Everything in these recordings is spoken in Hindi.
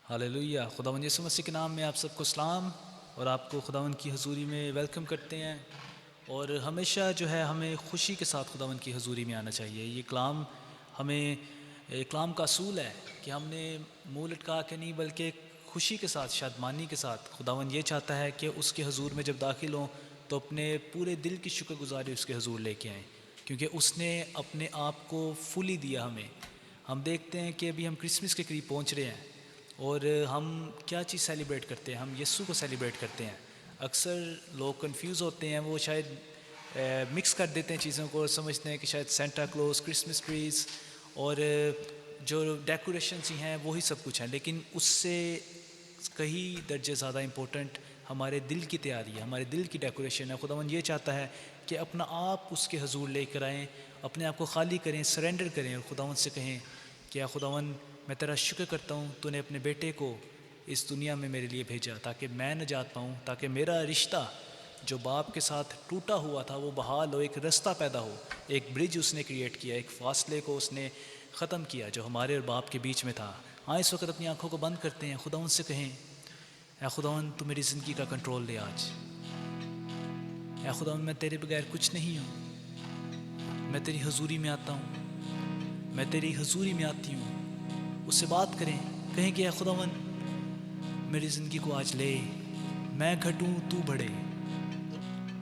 हालेलुया। खुदावंद यीशु मसीह के नाम में आप सबको सलाम और आपको खुदावंद की हजूरी में वेलकम करते हैं। और हमेशा जो है हमें खुशी के साथ खुदावंद की हजूरी में आना चाहिए। ये कलाम का असूल है कि हमने मुँह लटका के नहीं बल्कि खुशी के साथ, शादमानी के साथ खुदावंद ये चाहता है कि उसके हजूर में जब दाखिल हों तो अपने पूरे दिल की शुक्रगुजारी उसके हजूर लेके आएँ, क्योंकि उसने अपने आप को फुली दिया हमें। हम देखते हैं कि अभी हम क्रिसमस के करीब पहुंच रहे हैं और हम क्या चीज़ सेलिब्रेट करते हैं? हम यीशु को सेलिब्रेट करते हैं। अक्सर लोग कंफ्यूज होते हैं, वो शायद मिक्स कर देते हैं चीज़ों को और समझते हैं कि शायद सेंटा क्लॉज, क्रिसमस ट्रीज़ और जो डेकोरेशंस ही हैं वही सब कुछ हैं, लेकिन उससे कहीं दर्जे ज़्यादा इम्पोर्टेंट हमारे दिल की तैयारी है, हमारे दिल की डेकोरेशन है। खुदावंद ये चाहता है कि अपना आप उसके हजूर लेकर आएँ, अपने आप को खाली करें, सरेंडर करें और खुदावंद से कहें कि या खुदावंद मैं तेरा शुक्र करता हूँ, तूने अपने बेटे को इस दुनिया में मेरे लिए भेजा ताकि मैं नजात पाऊँ, ताकि मेरा रिश्ता जो बाप के साथ टूटा हुआ था वो बहाल हो, एक रास्ता पैदा हो। एक ब्रिज उसने क्रिएट किया, एक फासले को उसने ख़त्म किया जो हमारे और बाप के बीच में था। हाँ, इस वक्त अपनी आंखों को बंद करते हैं, खुदावंद से कहें या खुदावंद तू मेरी ज़िंदगी का कंट्रोल ले आज। या खुदावंद मैं तेरे बगैर कुछ नहीं हूँ, मैं तेरी हजूरी में आता हूँ, मैं तेरी हजूरी में आती हूँ। उससे बात करें, कहें कि या खुदावंद मेरी ज़िंदगी को आज ले, मैं घटूं तू बढ़े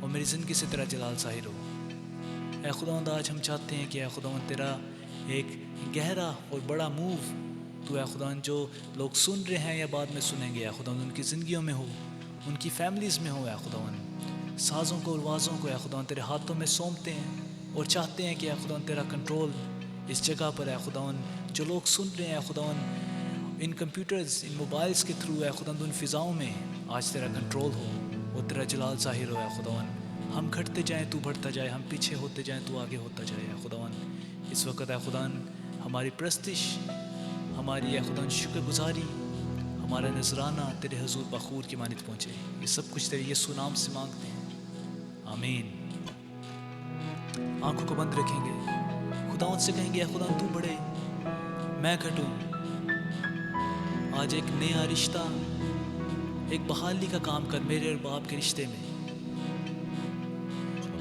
और मेरी ज़िंदगी से तेरा जलाल ज़ाहिर हो। ऐ खुदावंद आज हम चाहते हैं कि ऐ खुदावंद तेरा एक गहरा और बड़ा मूव तू ऐ खुदावंद जो लोग सुन रहे हैं या बाद में सुनेंगे, ऐ खुदावंद उनकी ज़िंदगियों में हो, उनकी फैमिलीज़ में हो। ऐ खुदावंद साज़ों को और वाज़ों को ऐ खुदावंद तेरे हाथों में सौंपते हैं और चाहते हैं कि ऐ खुदावंद तेरा कंट्रोल इस जगह पर है। खुदावंद जो लोग सुन रहे हैं खुदावंद इन कंप्यूटर्स, इन मोबाइल्स के थ्रू है खुदावंद, उन फ़िज़ाओं में आज तेरा कंट्रोल हो और तेरा जलाल ज़ाहिर हो। है खुदावंद हम घटते जाएं तू बढ़ता जाए, हम पीछे होते जाएं तू आगे होता जाए। है खुदावंद इस वक्त है खुदावंद हमारी प्रस्तिश, हमारी है खुदावंद शुक्रगुजारी, हमारा नजराना तेरे हजूर बखूर की मानित पहुँचे। ये सब कुछ तेरे यीशु नाम से मांगते हैं, आमीन। आंखों को बंद रखेंगे, खुदावंद से कहेंगे खुदावंद तू बढ़े, मैं घटूं। आज एक नया रिश्ता, एक बहाली का काम कर मेरे और बाप के रिश्ते में।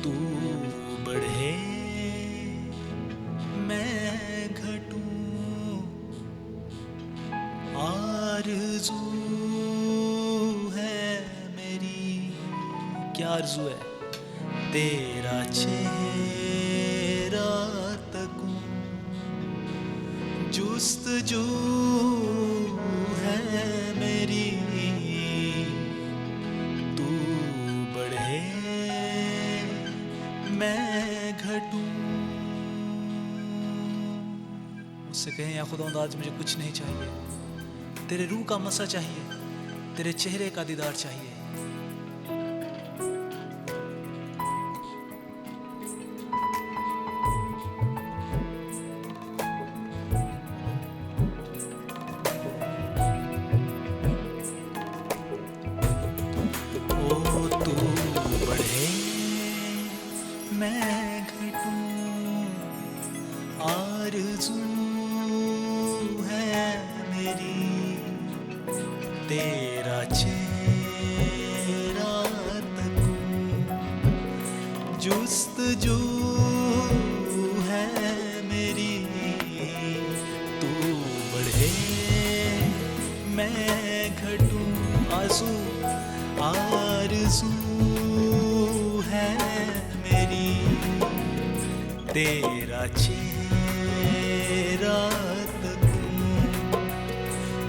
तू बढ़े मैं घटूं, आरज़ू है मेरी। क्या आरज़ू है? तेरा चेहरा तकूं, जुस्तजू है मेरी। तू बढ़े मैं घटूं। उससे कहें या खुदावंद आज मुझे कुछ नहीं चाहिए, तेरे रूह का मसा चाहिए, तेरे चेहरे का दीदार चाहिए। मैं घटूं, आरज़ू है मेरी, तेरा चेहरा तकूं, जुस्तजू है मेरी। तू बढ़े मैं घटूं, आरज़ू है मेरी, तेरा चेहरा तकूं,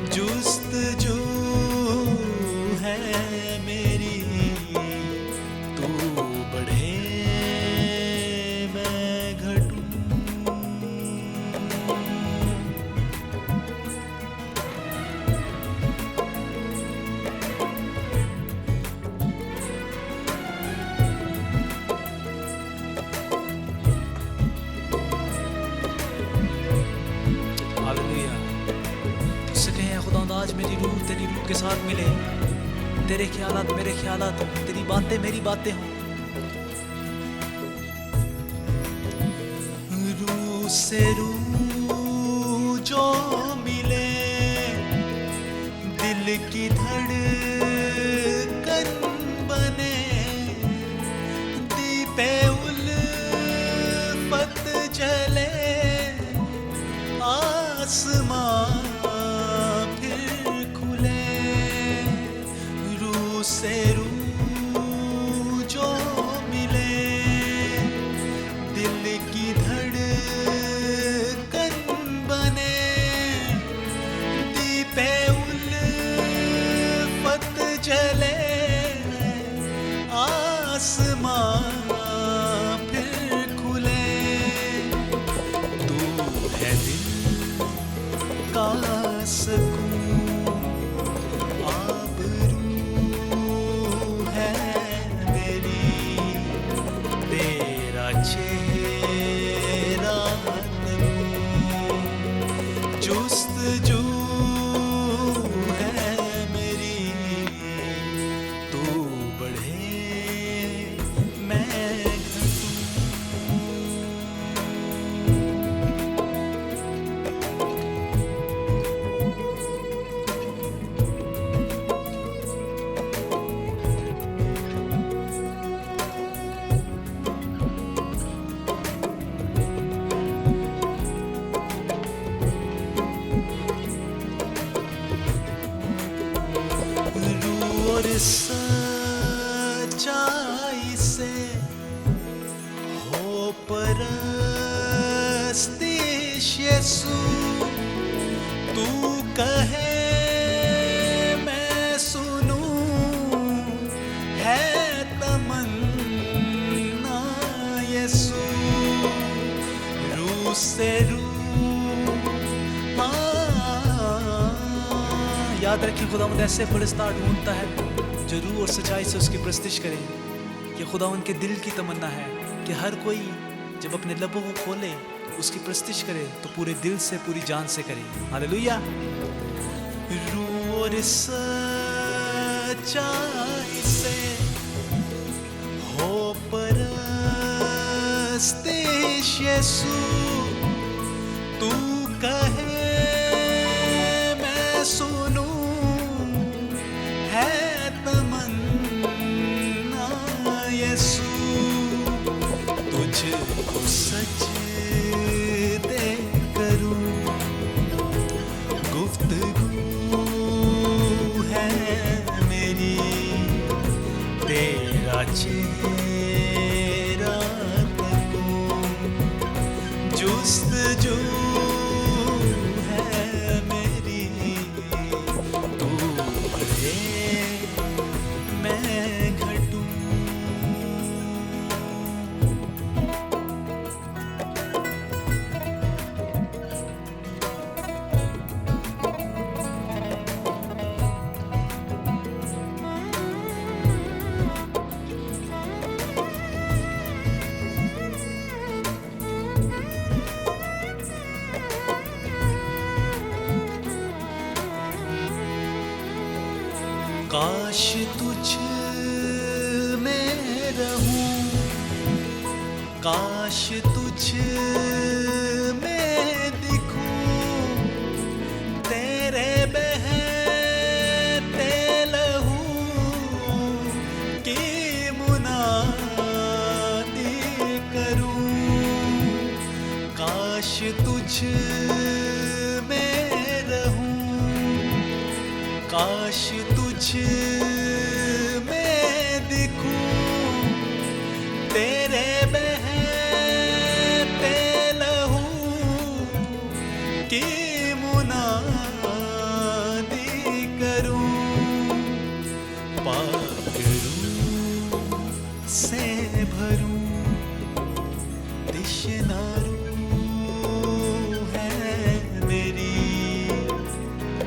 जुस्तजू है मेरी। तू बढ़े मैं घटूं। आज मेरी रूह तेरी रूह के साथ मिले, तेरे ख्यालात मेरे ख्यालात, तेरी बातें मेरी बातें हों। रूह से रूह जो मिले, दिल की धड़कन बने, दीपे उल्फत जले, आसमां फिर खुले, रूह से रूह जो मिले, दिल की धड़कन बने, दीपे उल्फत जले, आसमां फिर खुले, तू है दिल का सुकून, आबरू है मेरी, तेरा चेहरा जुस्तजू है मेरी, तू बढ़े मैं घटूं। और सच्चाई से हो परस्तिश यीशु, तू कहे मैं सुनूं, है तमन्ना यीशु, रूह से रूह। याद रखिए, खुदावंद ऐसे परस्तार ढूंढता है जो रूह और सच्चाई से उसकी प्रस्तिश करे। ये खुदावंद के दिल की तमन्ना है कि हर कोई जब अपने लबों को खोले, उसकी प्रस्तिश करे तो पूरे दिल से, पूरी जान से करे। हालेलुया। रूह और सच्चाई से हो परस्तिश यीशु, तू कहे मैं सुनूं, है तमन्ना यीशु, तुझको सजदे करूं, गुफ्तगू है मेरी, तेरा चेहरा तकूं, जुस्तजू है मेरी, तू बढ़े मैं घटूं। काश तुझ में रहूं, काश तुझ में दिखूं, तेरे बहते लहू की मुनादी करूं, काश तुझ में रहूं, काश तुझ में दिखूं, तेरे बहते लहू की मुनादी करूं, पाक रूह से भरूं, तृष्णा रूह है मेरी,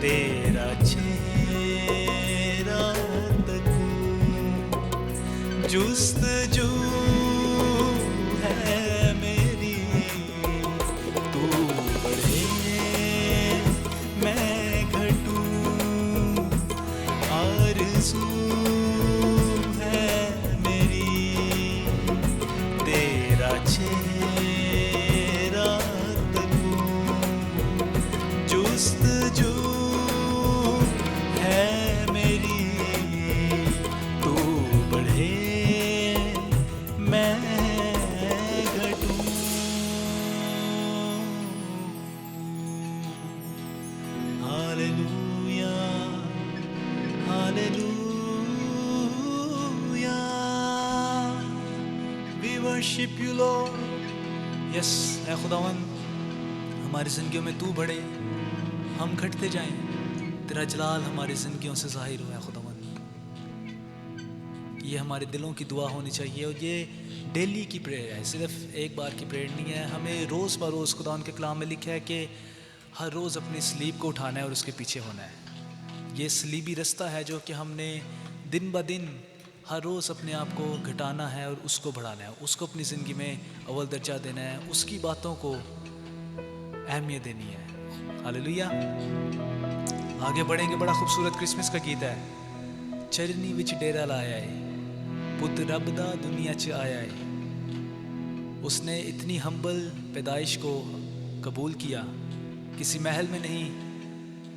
तेरा चेहरा तकूं, जुस्तजू है मेरी, तू बढ़े मैं घटूं, आरज़ू है मेरी, तेरा चेहरा तकूं, जुस्तजू है We worship you, Lord. Yes, ऐ खुदावन, हमारी जिंदगियों में तू बढ़े, हम घटते जाएं, तेरा जलाल हमारी जिंदगियों से जाहिर हो। ऐ खुदावन, ये हमारे दिलों की दुआ होनी चाहिए, और ये डेली की प्रेयर है, सिर्फ एक बार की प्रेयर नहीं है। हमें रोज़ बरोज़ खुदावन के कलाम में लिखा है कि हर रोज़ अपनी स्लीब को उठाना है और उसके पीछे होना है। ये स्लीबी रास्ता है जो कि हमने दिन ब दिन हर रोज़ अपने आप को घटाना है और उसको बढ़ाना है, उसको अपनी ज़िंदगी में अव्वल दर्जा देना है, उसकी बातों को अहमियत देनी है। हालेलुया। आगे बढ़ेंगे, बड़ा खूबसूरत क्रिसमस का गीत है। चरनी विच डेरा लाया है, पुत रब दा दुनिया च आया है। उसने इतनी हम्बल पैदाइश को कबूल किया, किसी महल में नहीं,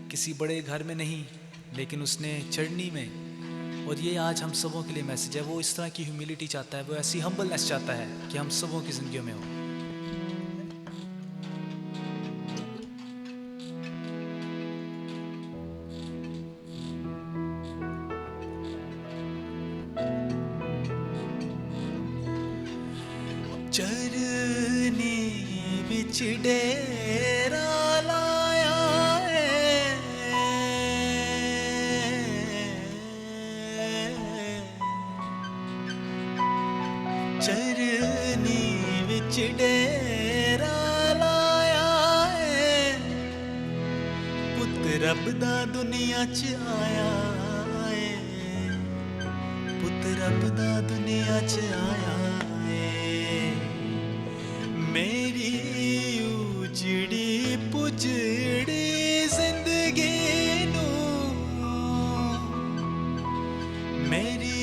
किसी बड़े घर में नहीं, लेकिन उसने चरनी में। और ये आज हम सबों के लिए मैसेज है। वो इस तरह की ह्यूमिलिटी चाहता है, वो ऐसी हम्बलनेस चाहता है कि हम सबों की जिंदगियों में हो। चरनी विच डेरा लाया है, चरनी विच डेरा लाया है, पुत रब दा दुनिया च आया है, पुत रब दा दुनिया च आया है। मेरी उजड़ी पुजड़ी जिंदगी नू, मेरी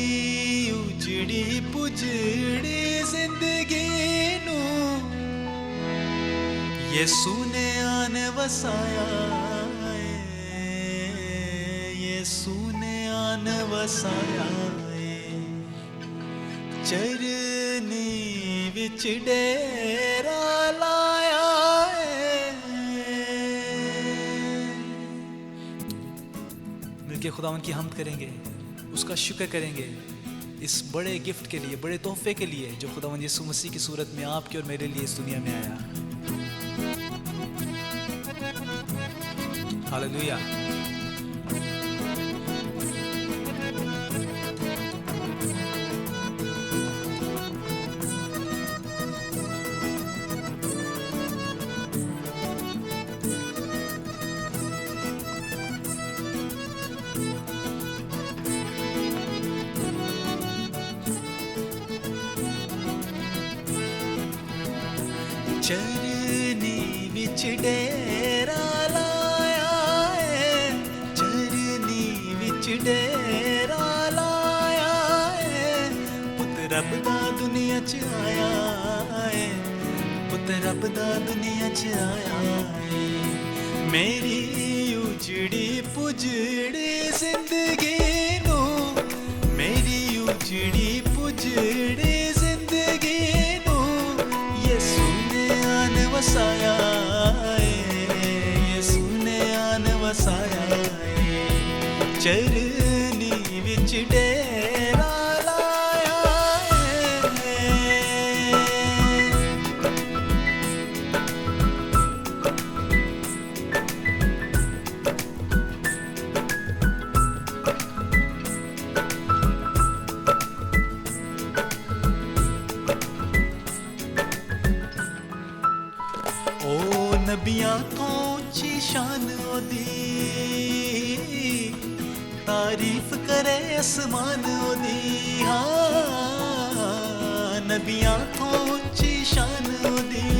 उजड़ी पुजड़ी जिंदगी नू, यीशु ने आन वसाया है, यीशु ने आन वसाया है। चरनी विच डेरा लाया है। मिलके खुदावन की हम्द करेंगे, उसका शुक्र करेंगे इस बड़े गिफ्ट के लिए, बड़े तोहफे के लिए जो खुदावन यीशु मसीह की सूरत में आपके और मेरे लिए इस दुनिया में आया। हालेलुया। चरनी विच डेरा लाया है, चरनी विच डेरा लाया है, पुत रब दा दुनिया च आया है, पुत रब दा दुनिया च आया है। मेरी उजड़ी पुजड़ी जिंदगी नू, मेरी उजड़ी पुजड़ी जिंदगी नू, यीशु ने आन वसाया है, यीशु ने आन वसाया है। चरनी विच डेरा लाया है। ओ नबियां तो ऊंची शान ओदी, तारीफ करे आसमान ओदी। हाँ, नबियां तो ऊंची शान ओदी,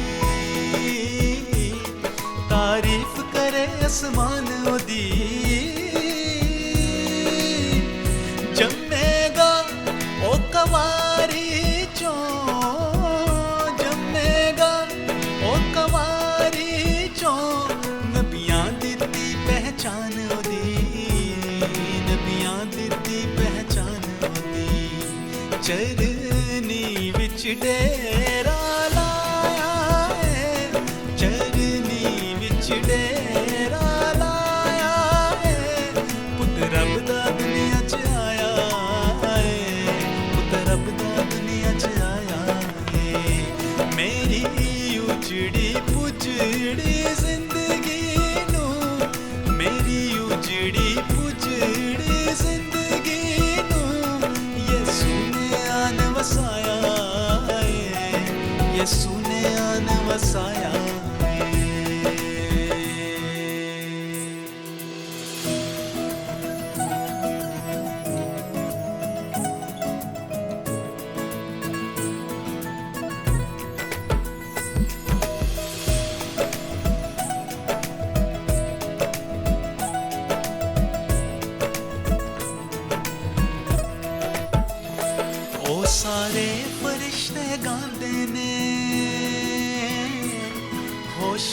तारीफ करे आसमान ओदी। जम्मेगा ओ कवारी चो, जम्मेगा ओ कवारी चो, नबियां दित्ती पहचान ओदी, नबियां दित्ती पहचान ओदी। चरनी विच डेरा लाया है, चरनी विच डेरा लाया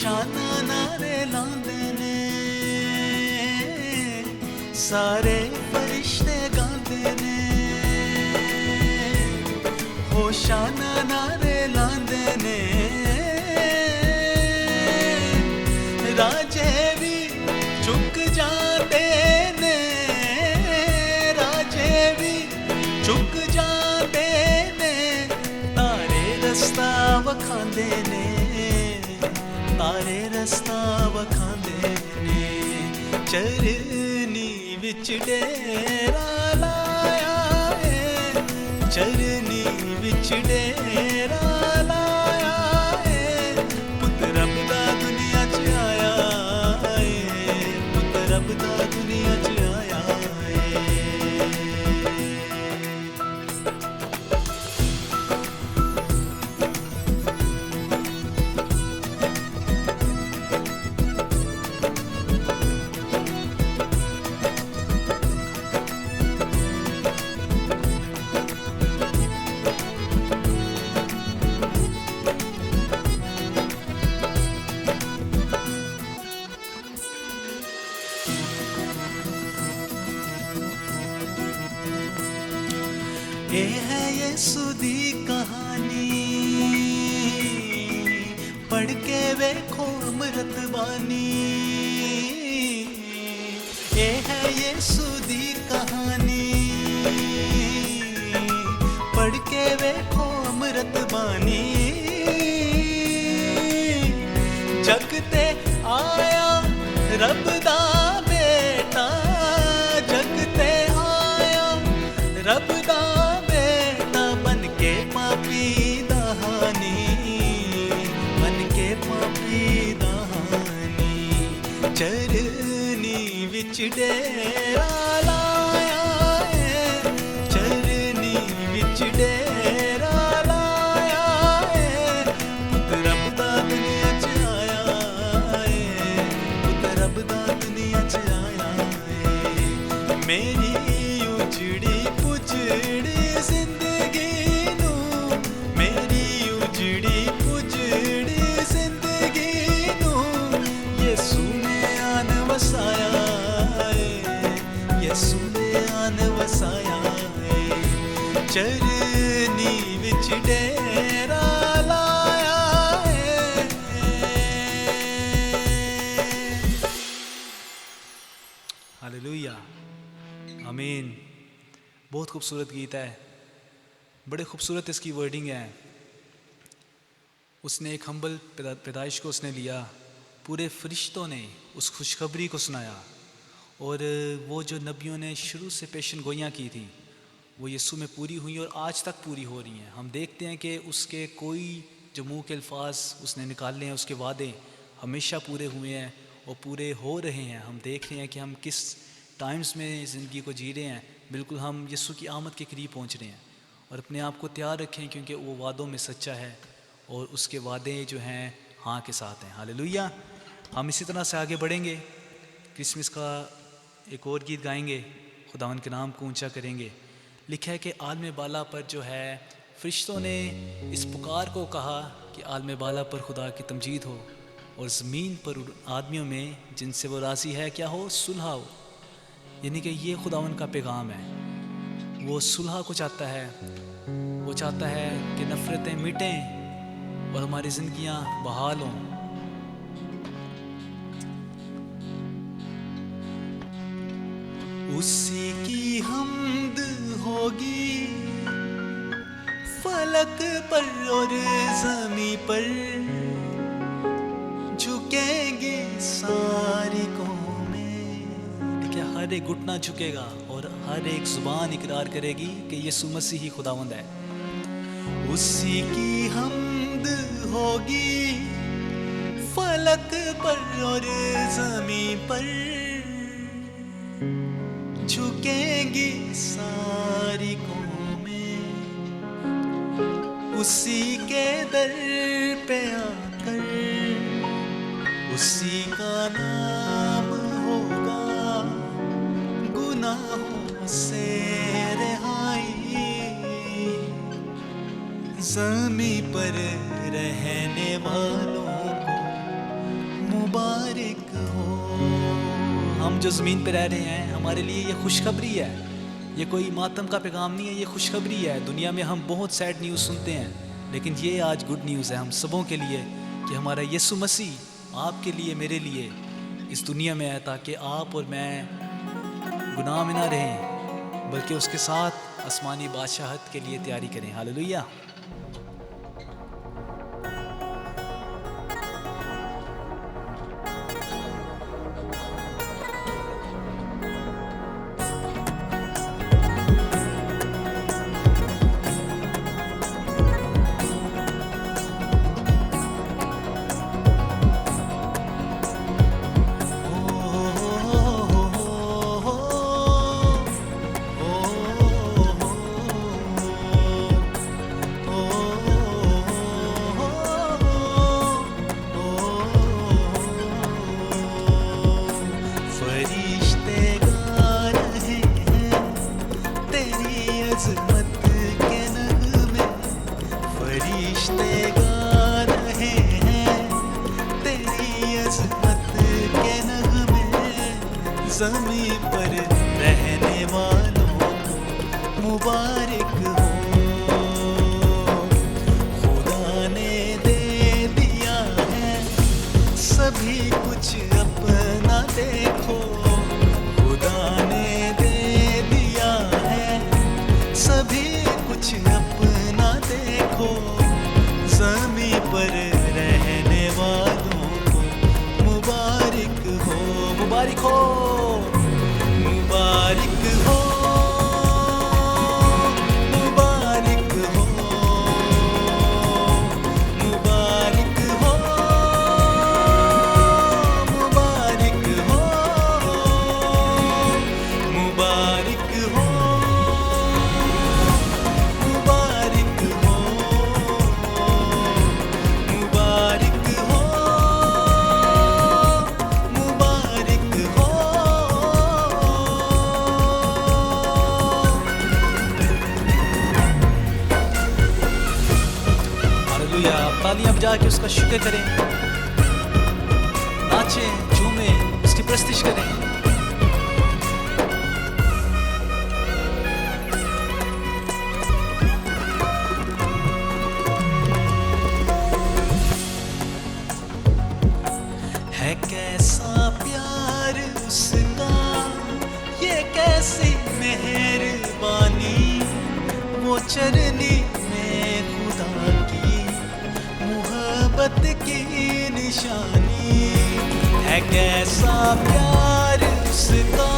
होशाना नारे लांदे ने, सारे फरिश्ते गांदे ने, होशाना नारे लांदे ने, राजे भी चुक जाते ने, राजे भी चुक जाते ने, तारे रस्ता वखांदे ने, तारे रस्ता वखांदे ने, चरनी विच डेरा लाया है, चरनी विच डेरा लाया है, पुत रब दा दुनिया च आया है, पुत रब दा दुनिया च आया है। ये है यीशु दी कहानी, पढ़ के वेखो अमृत बानी, ये है यीशु दी कहानी, पढ़ के वेखो अमृत बानी, जगते आया रब दा बेटा, जगते आया रब दा पापी दहानी, मन के पापी दहानी, चरनी विच डेरा लाया है, चरनी विच डेरा लाया है, पुत रब दा दुनिया च आया है, पुत रब दा दुनिया च आया है, मेरी उजड़ी पुजड़ी जिंदगी, वसाया है, यीशु ने आन वसाया है, चरनी विच डेरा लाया है। हालेलुया, आमीन। बहुत खूबसूरत गीत है, बड़े खूबसूरत इसकी वर्डिंग है। उसने एक हम्बल पैदाइश को उसने लिया, पूरे फरिश्तों ने उस खुशखबरी को सुनाया, और वो जो नबियों ने शुरू से पेशन गोइयाँ की थी वो यीशु में पूरी हुई और आज तक पूरी हो रही हैं। हम देखते हैं कि उसके कोई जो मुँह के अल्फाज उसने निकाले हैं, उसके वादे हमेशा पूरे हुए हैं और पूरे हो रहे हैं। हम देख रहे हैं कि हम किस टाइम्स में ज़िंदगी को जी रहे हैं, बिल्कुल हम यीशु की आमद के करीब पहुँच रहे हैं। और अपने आप को तैयार रखें, क्योंकि वो वादों में सच्चा है और उसके वादे जो हैं हाँ के साथ हैं। हालेलुया। हम इसी तरह से आगे बढ़ेंगे, क्रिसमस का एक और गीत गाएंगे, खुदावन के नाम को ऊंचा करेंगे। लिखा है कि आलम बाला पर जो है फरिश्तों ने इस पुकार को कहा कि आलम बाला पर खुदा की तमजीद हो, और ज़मीन पर आदमियों में जिनसे वो राज़ी है क्या हो, सुलह हो। यानी कि ये खुदावन का पैगाम है। वो सुलह को चाहता है, वो चाहता है कि नफ़रतें मिटें और हमारी ज़िंदगियाँ बहाल हों। उसी की हम्द होगी फलक पर और ज़मीं पर, झुकेंगे सारी कौमें। ठीक है, हर एक घुटना झुकेगा और हर एक ज़ुबान इकरार करेगी कि यीशु मसीह ही खुदावंद है। उसी की हम्द होगी फलक पर और ज़मीं पर, झुकेंगी सारी कौमें। उसी के दर पे आकर उसी का नाम होगा, गुनाहों से रिहाई। ज़मीं पर रहने वालों को जो ज़मीन पे रह रहे हैं, हमारे लिए ये खुशखबरी है। ये कोई मातम का पैगाम नहीं है, ये खुशखबरी है। दुनिया में हम बहुत सैड न्यूज़ सुनते हैं, लेकिन ये आज गुड न्यूज़ है हम सबों के लिए कि हमारा यीशु मसीह आपके लिए, मेरे लिए इस दुनिया में आया ताकि आप और मैं गुनाह में ना रहें, बल्कि उसके साथ आसमानी बादशाहत के लिए तैयारी करें। हालेलुया। ज़मीं पर रहने वालों को मुबारक हो, खुदा ने दे दिया है सभी कुछ अपना देखो, खुदा ने दे दिया है सभी कुछ अपना देखो, ज़मीं पर रहने वालों को मुबारक हो, मुबारक हो, मुबारक हो, मुबारक हो, मुबारक हो, मुबारक हो, मुबारक हो, मुबारक हो, मुबारक हो, मुबारक हो। हालेलुया। तालियां बजा के उसका शुक्र करें, नाचें, झूमें, उसकी प्रस्तिश करें। है कैसा प्यार उसका, ये कैसी मेहरबानी, वो चरनी में खुदा की मोहब्बत की निशानी। है कैसा प्यार उसका,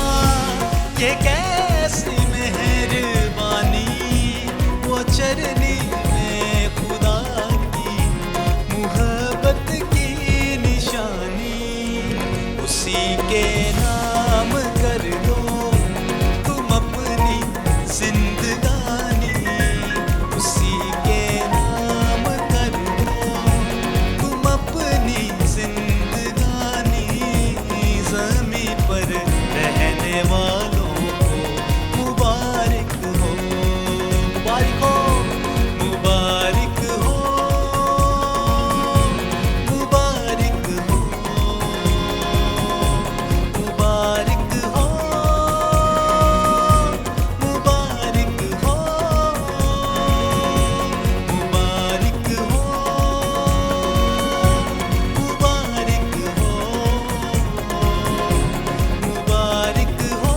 ये कैसी मेहरबानी, वो चरनी में खुदा की मोहब्बत की निशानी। उसी के नाम कर लो तुम अपनी जिंदगानी, उसी के नाम कर लो तुम अपनी जिंदगानी। ज़मीं पर रहने वालों को मुबारक हो, मुबारक हो, मुबारक हो, मुबारक हो, मुबारक हो, मुबारक हो, मुबारक हो, मुबारक हो, मुबारक हो,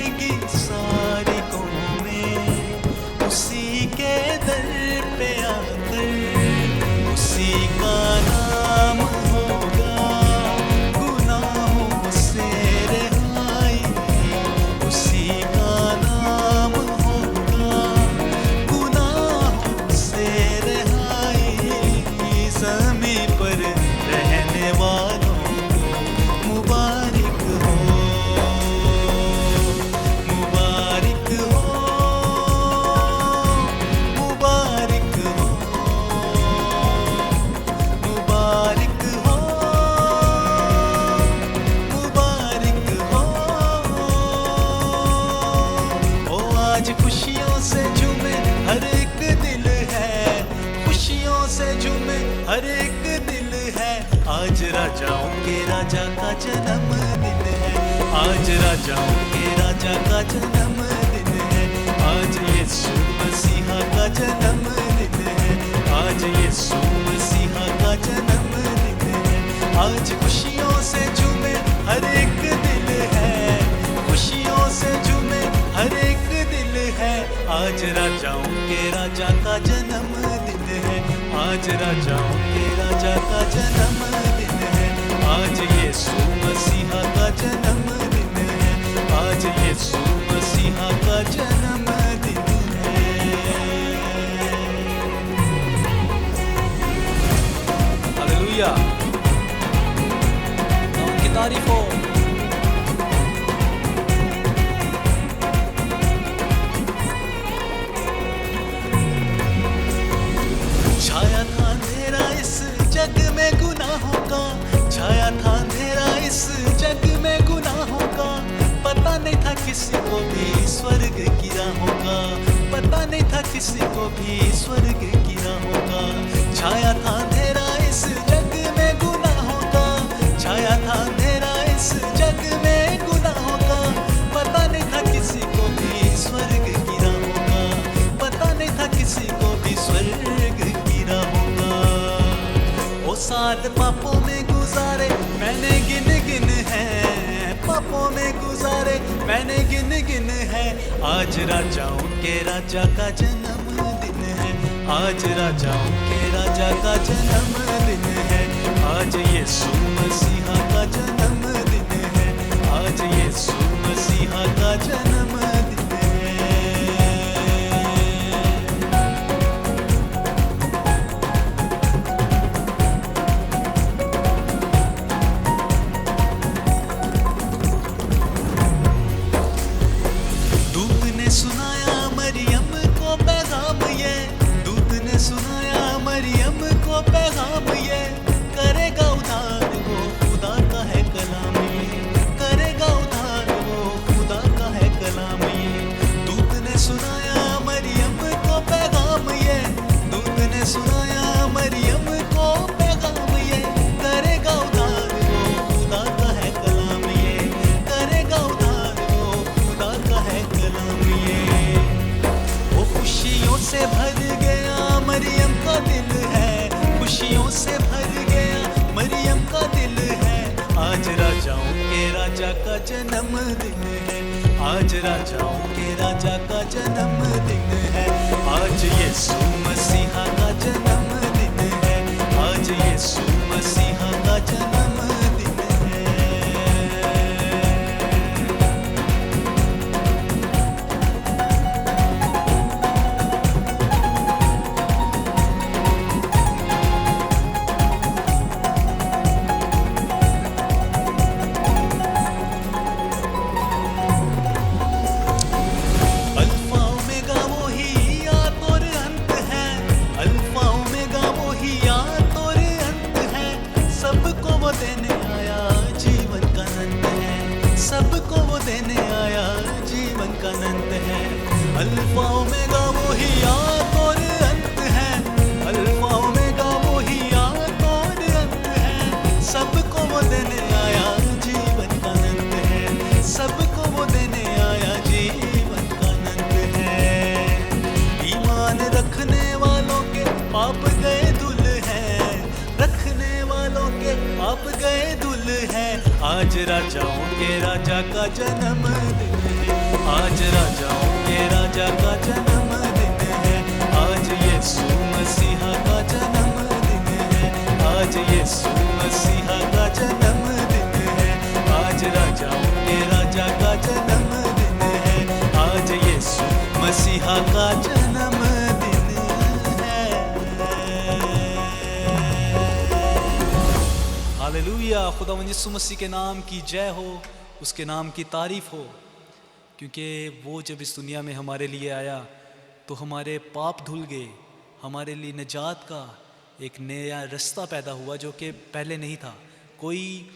जाएगी सारी कौमें उसी के दर पे आकर। उसी का नाम होगा गुनाहों से रिहाई, उसी का नाम होगा गुनाहों से रिहाई। ज़मीं पर रहने वालों को मुबारक हो, मुबारक हो, मुबारक हो, मुबारक हो, मुबारक हो। ओ आज खुशियों से झूमे हर एक दिल है, खुशियों से झूमे हर एक दिल है। आज राजाओं के राजा का जन्मदिन है, आज राजाओं के राजा का जन्मदिन है। आज यीशु मसीहा का जन्मदिन है, आज यीशु मसीहा का जन्मदिन है। आज खुशियों से झूमे हर एक दिल है, खुशियों से झूमे हर एक दिल है। आज राजाओं के राजा का जन्मदिन है, आज राजाओं के राजा का जन्मदिन है। आज यीशु मसीहा का जन्मदिन है, आज यीशु मसीहा का जन्मदिन है। हालेलुया, उनकी तारीफ हो। छाया था अंधेरा इस जग में गुनाहों का, छाया था अंधेरा इस जग में गुनाहों का। पता नहीं था किसी को भी स्वर्ग की राहों का, पता नहीं था किसी को भी स्वर्ग की राहों का। छाया था अंधेरा इस जग में गुनाहों का, छाया था अंधेरा इस जग में गुनाहों का। पता नहीं था किसी को भी स्वर्ग की राहों का, पता नहीं था किसी को भी स्वर्ग की राहों का। ओ साल पापों में गुजारे मैंने गिन गिन है, पापों में गुजारे मैंने गिन गिन है। आज राजाओं के राजा का जन्मदिन है, आज राजाओं के राजा का जन्मदिन है। आज यीशु मसीहा का जन्मदिन है, आज यीशु मसीहा का जन्मदिन है। दूत ने सुनाया मरियम को पैगाम ये, दूत ने सुनाया मरियम को पैगाम ये। करेगा उद्धार वो खुदा का है कलाम ये, करेगा उद्धार वो खुदा का है कलाम ये। दूत ने सुनाया मरियम को पैगाम ये, दूत ने सुनाया मरियम को पैगाम ये। करेगा उद्धार वो खुदा का है कलाम ये, करेगा उद्धार वो खुदा का है कलाम ये। वो खुशियों से भर गया मरियम का दिल है, खुशियों से भर गया मरियम का दिल है। आज राजाओं के राजा का जन्मदिन है, आज राजाओं के राजा का जन्मदिन है। आज यीशु मसीहा का जन्मदिन है, आज यीशु मसीहा का जन्मदिन है। अल्फा ओमेगा वो ही आद और अंत है, अल्फा ओमेगा वो ही आद और अंत है। सबको वो देने आया जीवन का अनंत है, सबको वो देने आया जीवन का अनंत है। अल्फा ओमेगा वो ही आद और अंत है, अल्फा ओमेगा वो ही आद और अंत है। सबको वो देने आया जीवन का अनंत है, सबको वो देने आया जीवन का अनंत है। ईमान रखने वालों के पाप गए धुल है, रखने वालों के पाप गए धुल है। आज राजाओं के राजा का जन्मदिन है, हालेलुया, खुदावंद यीशु मसीह के नाम की जय हो, उसके नाम की तारीफ हो। क्योंकि वो जब इस दुनिया में हमारे लिए आया तो हमारे पाप धुल गए, हमारे लिए निजात का एक नया रास्ता पैदा हुआ जो कि पहले नहीं था। कोई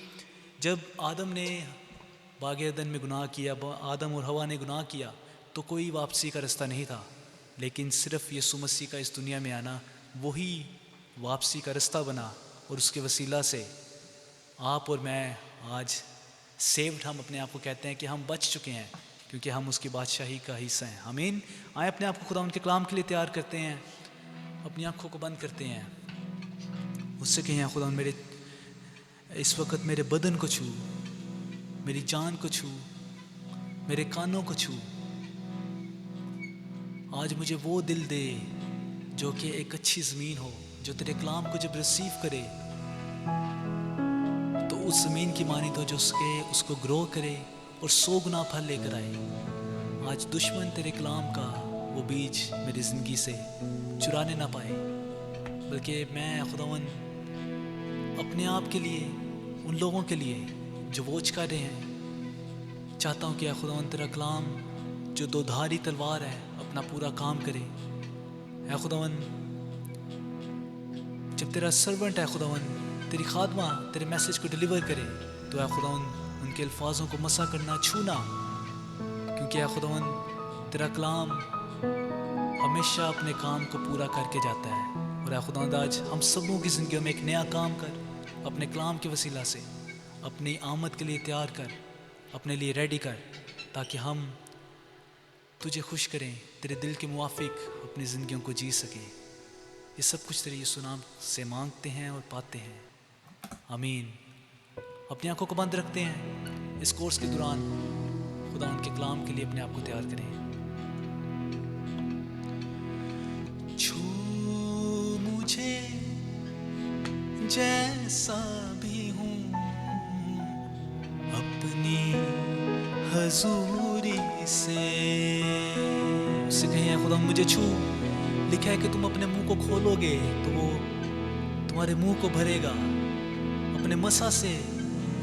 जब आदम ने बाग एदन में गुनाह किया, आदम और हवा ने गुनाह किया, तो कोई वापसी का रास्ता नहीं था। लेकिन सिर्फ यीशु मसीह का इस दुनिया में आना वही वापसी का रास्ता बना, और उसके वसीला से आप और मैं आज सेव्ड, हम अपने आप को कहते हैं कि हम बच चुके हैं क्योंकि हम उसकी बादशाही का हिस्सा हैं। आमीन। आए अपने आप को खुदा उनके कलाम के लिए तैयार करते हैं, अपनी आँखों को बंद करते हैं, उससे कहें खुदा मेरे इस वक्त मेरे बदन को छू, मेरी जान को छू, मेरे कानों को छू। आज मुझे वो दिल दे जो कि एक अच्छी ज़मीन हो, जो तेरे कलाम को जब रिसीव करे तो उस ज़मीन की मानी तो जो उसको ग्रो करे और 100 गुना फल लेकर आए। आज दुश्मन तेरे कलाम का वो बीज मेरी ज़िंदगी से चुराने ना पाए, बल्कि मैं खुदावन अपने आप के लिए, उन लोगों के लिए जो वोच कर रहे हैं, चाहता हूँ कि खुदावन तेरा कलाम जो दोधारी तलवार है अपना पूरा काम करे। है खुदावन, जब तेरा सर्वेंट है खुदावन, तेरी खादमा तेरे मैसेज को डिलीवर करे, तो है खुदावन उनके अल्फाजों को मसा करना, छूना, क्योंकि है खुदावन तेरा कलाम हमेशा अपने काम को पूरा करके जाता है। और है खुदावन आज हम सबों की ज़िंदगियों में एक नया काम कर, अपने कलाम के वसीला से अपनी आमद के लिए तैयार कर, अपने लिए रेडी कर, ताकि हम तुझे खुश करें, तेरे दिल के मुवाफिक अपनी ज़िंदगियों को जी सकें। ये सब कुछ तेरे यीशु नाम से मांगते हैं और पाते हैं। आमीन। अपनी आंखों को बंद रखते हैं। इस कोर्स के दौरान खुदा उनके कलाम के लिए अपने आप को तैयार करें। छू मुझे जैसा भी हूँ अपनी हजूरी से। उससे कहें खुदा मुझे छू। लिखा है कि तुम अपने मुंह को खोलोगे तो वो तुम्हारे मुंह को भरेगा, अपने मसा से,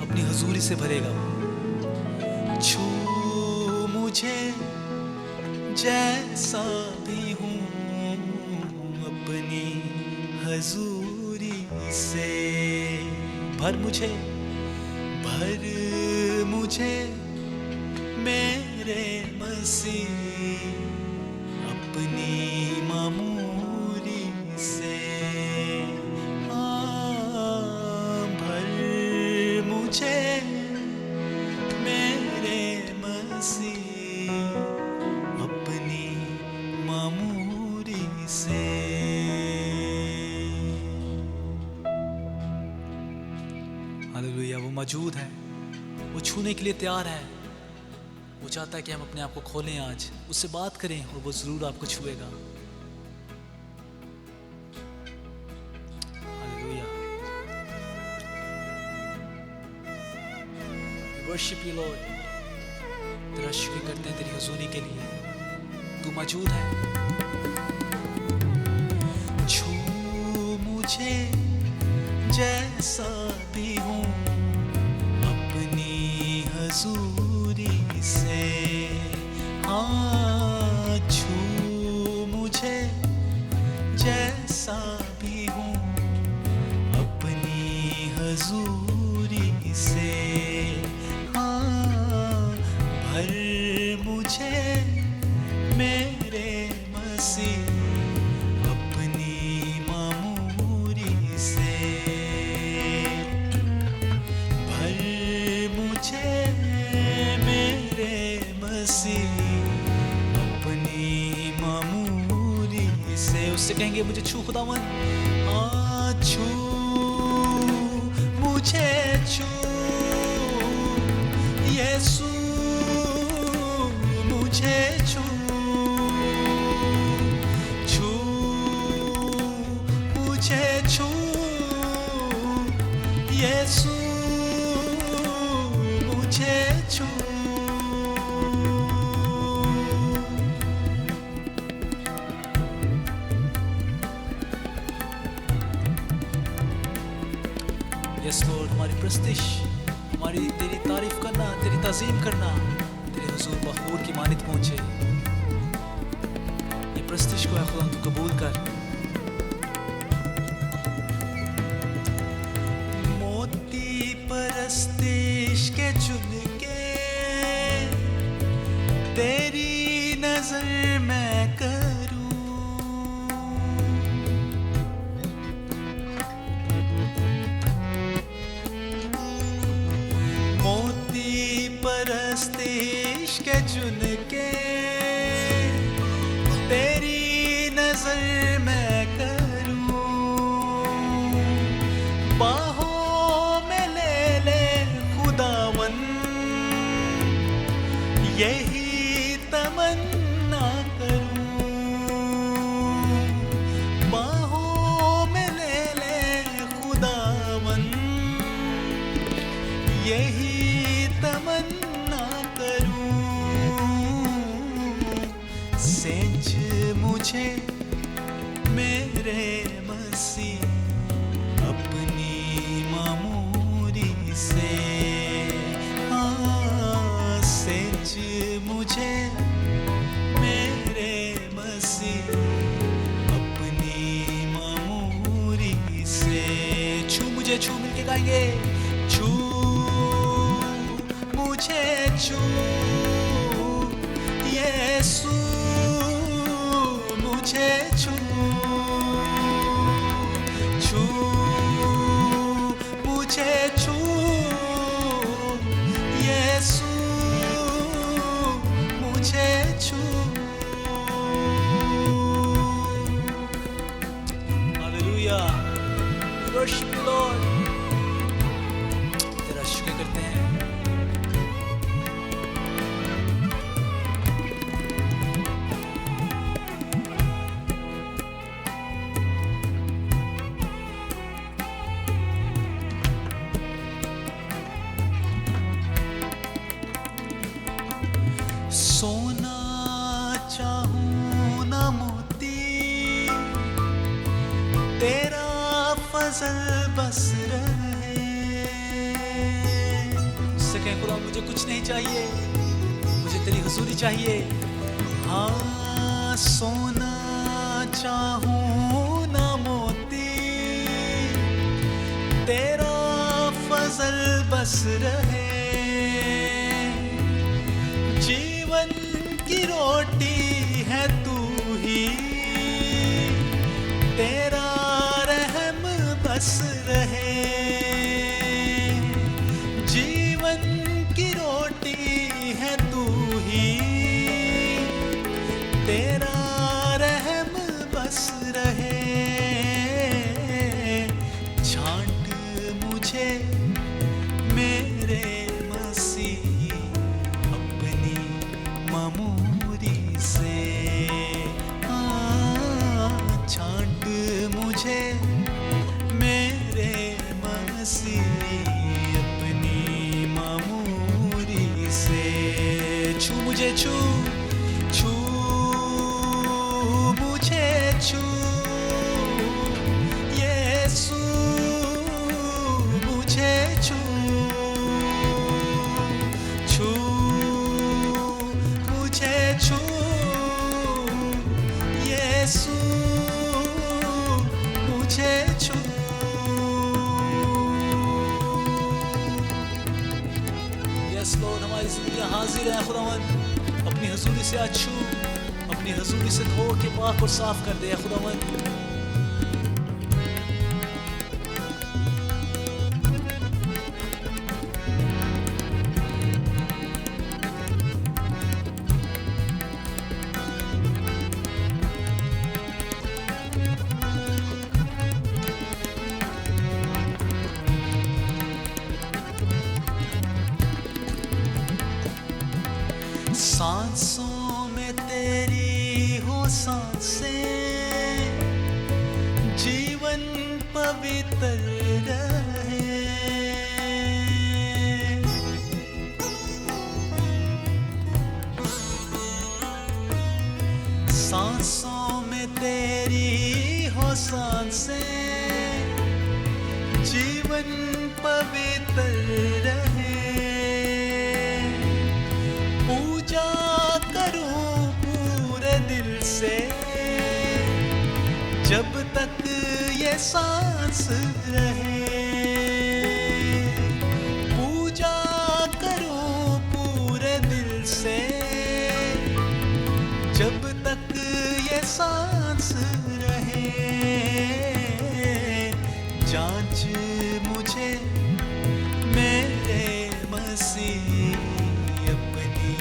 अपनी हजूरी से भरेगा। छू मुझे जैसा भी हूँ अपनी हजूरी से। भर मुझे मेरे मसीह अपनी मामूरी से। हाँ, भर मुझे मेरे मसीह अपनी मामूरी से। हालेलुया। वो मौजूद है, वो छूने के लिए तैयार है। वो चाहता है कि हम अपने आप को खोलें, आज उससे बात करें और वो जरूर आपको छुएगा। हालेलुया। Worship you Lord. तेरा शुक्र करते हैं तेरी हुजूरी के लिए, तू मौजूद है। छू मुझे जैसा भी हूँ अपनी हजूरी से। हाँ, छू मुझे जैसा भी हूँ अपनी हजूरी से। हाँ, भर मुझे मेरे मसीह अपनी मामूरी से। भर मुझे मेरे मसीह अपनी मामूरी से। उससे कहेंगे मुझे छू खुदावन। हाँ, छू मुझे छू यीशु मुझे छू। छू मुझे छू यीशु मुझे छू। यस लॉर्ड, हमारी प्रस्तिश, हमारी तेरी तारीफ करना, तेरी ताज़ीम करना तेरे हुजूर बखूर की मानित पहुँचे। ये प्रस्तिश को है खुदा तू कबूल कर। मोती परस्तिश के चुन के तेरी नजर मैं करूं, मोती परस्तिश के चुन के तेरी नजर मैं करूं, बाहों में ले ले खुदावन यही तमन्ना करूं, बाहों में ले ले खुदावन यही तमन्ना करूं, सेंच मुझे मेरे मसीह अपनी मामूरी से, हाँ सेंच मुझे मेरे मसीह अपनी मामूरी से। छू मुझे, छू मिलके गाएंगे, छू मुझे छू यीशु मुझे छू, छू मुझे छू यीशु मुझे छू। हालेलुया, वर्शिप यू लॉर्ड, तेरा शुक्र करते हैं। सोना चाहूं ना मोती, तेरा फजल बस रहे। उससे कहें खुदा मुझे कुछ नहीं चाहिए, मुझे तेरी हुजूरी चाहिए। हाँ सोना चाहूं ना मोती, तेरा फजल बस रहे। जीवन की रोटी है तू ही, तेरा रहम बस रहे। जीवन की रोटी है तू ही, तेरा रहम बस रहे। छांट मुझे मेरे मसीह अपनी मामूरी से, छांट मुझे मेरे मसीह अपनी मामूरी से। छू मुझे छू, छू मुझे छू यीशु मुझे छू, छू मुझे छू यीशु मुझे छू। यस लॉर्ड, हमारी जिंदगी हाजिर है खुदावन, अपनी हजूरी से आज छू, अपनी हजूरी से धो के पाक और साफ कर दे खुदावन। सांसों में तेरी हो सांसें, जीवन पवित्र रहे। सांसों में तेरी हो सांसें, जीवन पवित्र रहे। पूजा करूं पूरे दिल से जब तक ये सांस रहे। पूजा करूं पूरे दिल से जब तक ये सांस रहे। जांच मुझे मेरे मसीह अपनी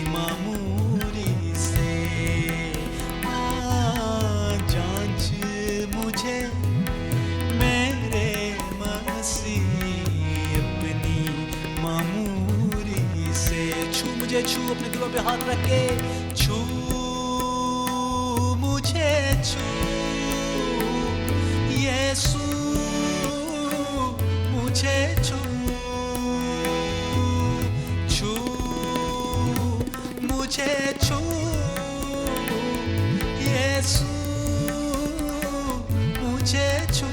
मामूली से। जांच मुझे मेरे मसीह अपनी मामूली से। छू मुझे, छू अपने दिलों पे हाथ रख के छू मुझे, छू यीशु मुझे छू। छू मुझे, छू यीशु मुझे छू।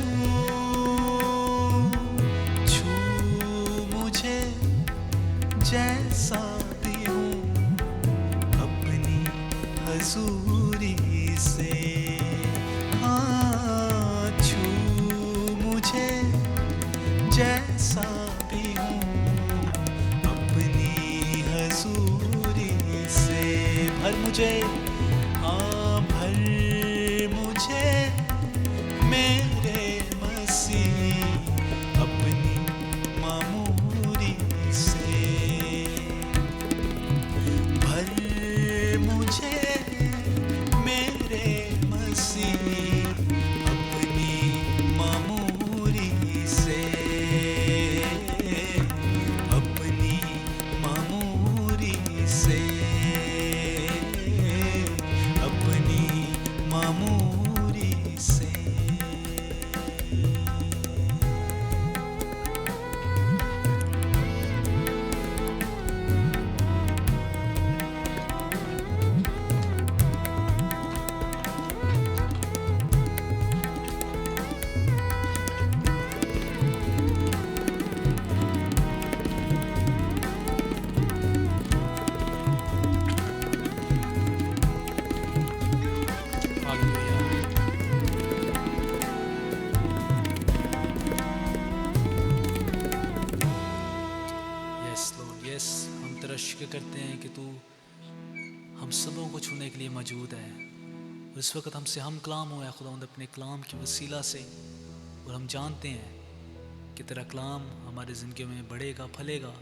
छू मुझे जैसा भी हूँ अपनी हजूरी से। हाँ, छू मुझे जैसा भी हूँ अपनी हजूरी से। भर मुझे, हाँ भर मुझे मेरे मसीह अपनी मामूली से। भर मुझे मेरे मसीह अपनी मामूली से। अपनी मामूली से। अपनी मामूली से। यस लॉर्ड, यस, हम तेरा शुक्र करते हैं कि तू हम सबों को छूने के लिए मौजूद है। और इस वक्त हमसे हम कलाम हुआ है खुदावंद अपने कलाम की वसीला से। और हम जानते हैं कि तेरा कलाम हमारी ज़िंदगी में बढ़ेगा, फलेगा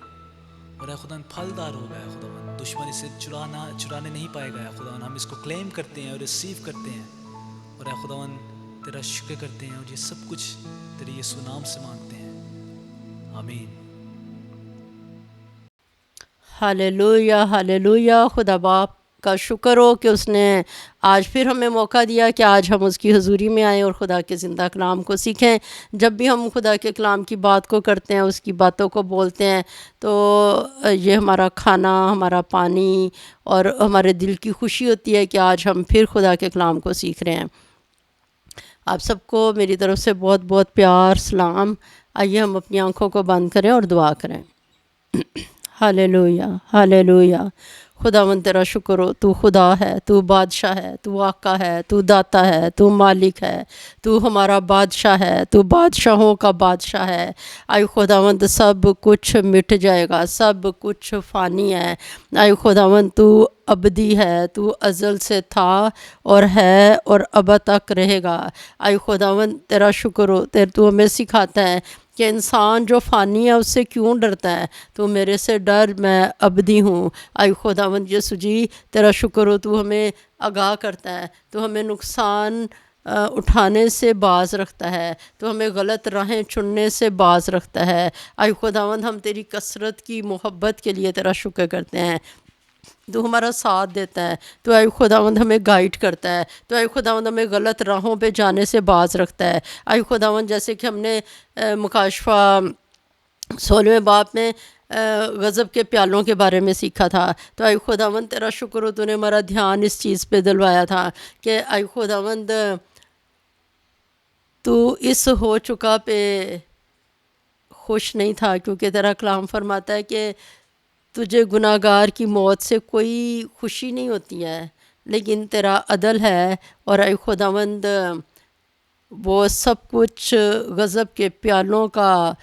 और खुदावंद फलदार होगा। है खुदावंद दुश्मन इसे चुराने नहीं पाएगा। है खुदावंद हम इसको क्लेम करते हैं और रिसीव करते हैं। और है खुदावंद तेरा शुक्र करते हैं और ये सब कुछ तेरे यीशु नाम से मांगते हैं। आमीन। Hallelujah, hallelujah. खुदा बाप का शुक्र हो कि उसने आज फिर हमें मौका दिया कि आज हम उसकी हुजूरी में आएँ और खुदा के ज़िंदा कलाम को सीखें। जब भी हम खुदा के कलाम की बात को करते हैं, उसकी बातों को बोलते हैं, तो ये हमारा खाना, हमारा पानी और हमारे दिल की खुशी होती है कि आज हम फिर खुदा के कलाम को सीख रहे हैं। आप सबको मेरी तरफ से बहुत बहुत प्यार, सलाम। आइए हम अपनी आँखों को बंद करें और दुआ करें। Hallelujah, hallelujah. खुदावंद तेरा शुक्र हो, तू खुदा है, तू बादशाह है, तू आका है, तू दाता है, तू मालिक है, तू हमारा बादशाह है, तू बादशाहों का बादशाह है। आय खुदावंद सब कुछ मिट जाएगा, सब कुछ फ़ानी है। आय खुदावंद तू अबदी है, तू अज़ल से था और है और अब तक रहेगा। आय खुदावंद तेरा शुक्र हो, तू हमें सिखाता है कि इंसान जो फ़ानी है उससे क्यों डरता है। तू मेरे से डर, मैं अबदी हूँ। आय खुदावंद यीशु जी तेरा शुक्र हो, तू हमें आगाह करता है, तू हमें नुकसान उठाने से बाज़ रखता है, तो हमें गलत राहें चुनने से बाज़ रखता है। आय खुदावंद हम तेरी कसरत की मोहब्बत के लिए तेरा शुक्र करते हैं। तू हमारा साथ देता है, तो आय खुदावंद हमें गाइड करता है, तो आय खुदावंद हमें गलत राहों पे जाने से बाज़ रखता है। आय खुदावंद जैसे कि हमने मुकाशफा 16वें बाब में गज़ब के प्यालों के बारे में सीखा था, तो आय खुदावंद तेरा शुक्र हो, तूने हमारा ध्यान इस चीज़ पे दिलवाया था कि आय खुदावंद तू इस हो चुका पे खुश नहीं था, क्योंकि तेरा कलाम फरमाता है कि तुझे गुनाहगार की मौत से कोई खुशी नहीं होती है, लेकिन तेरा अदल है। और ऐ खुदावंद वो सब कुछ गज़ब के प्यालों का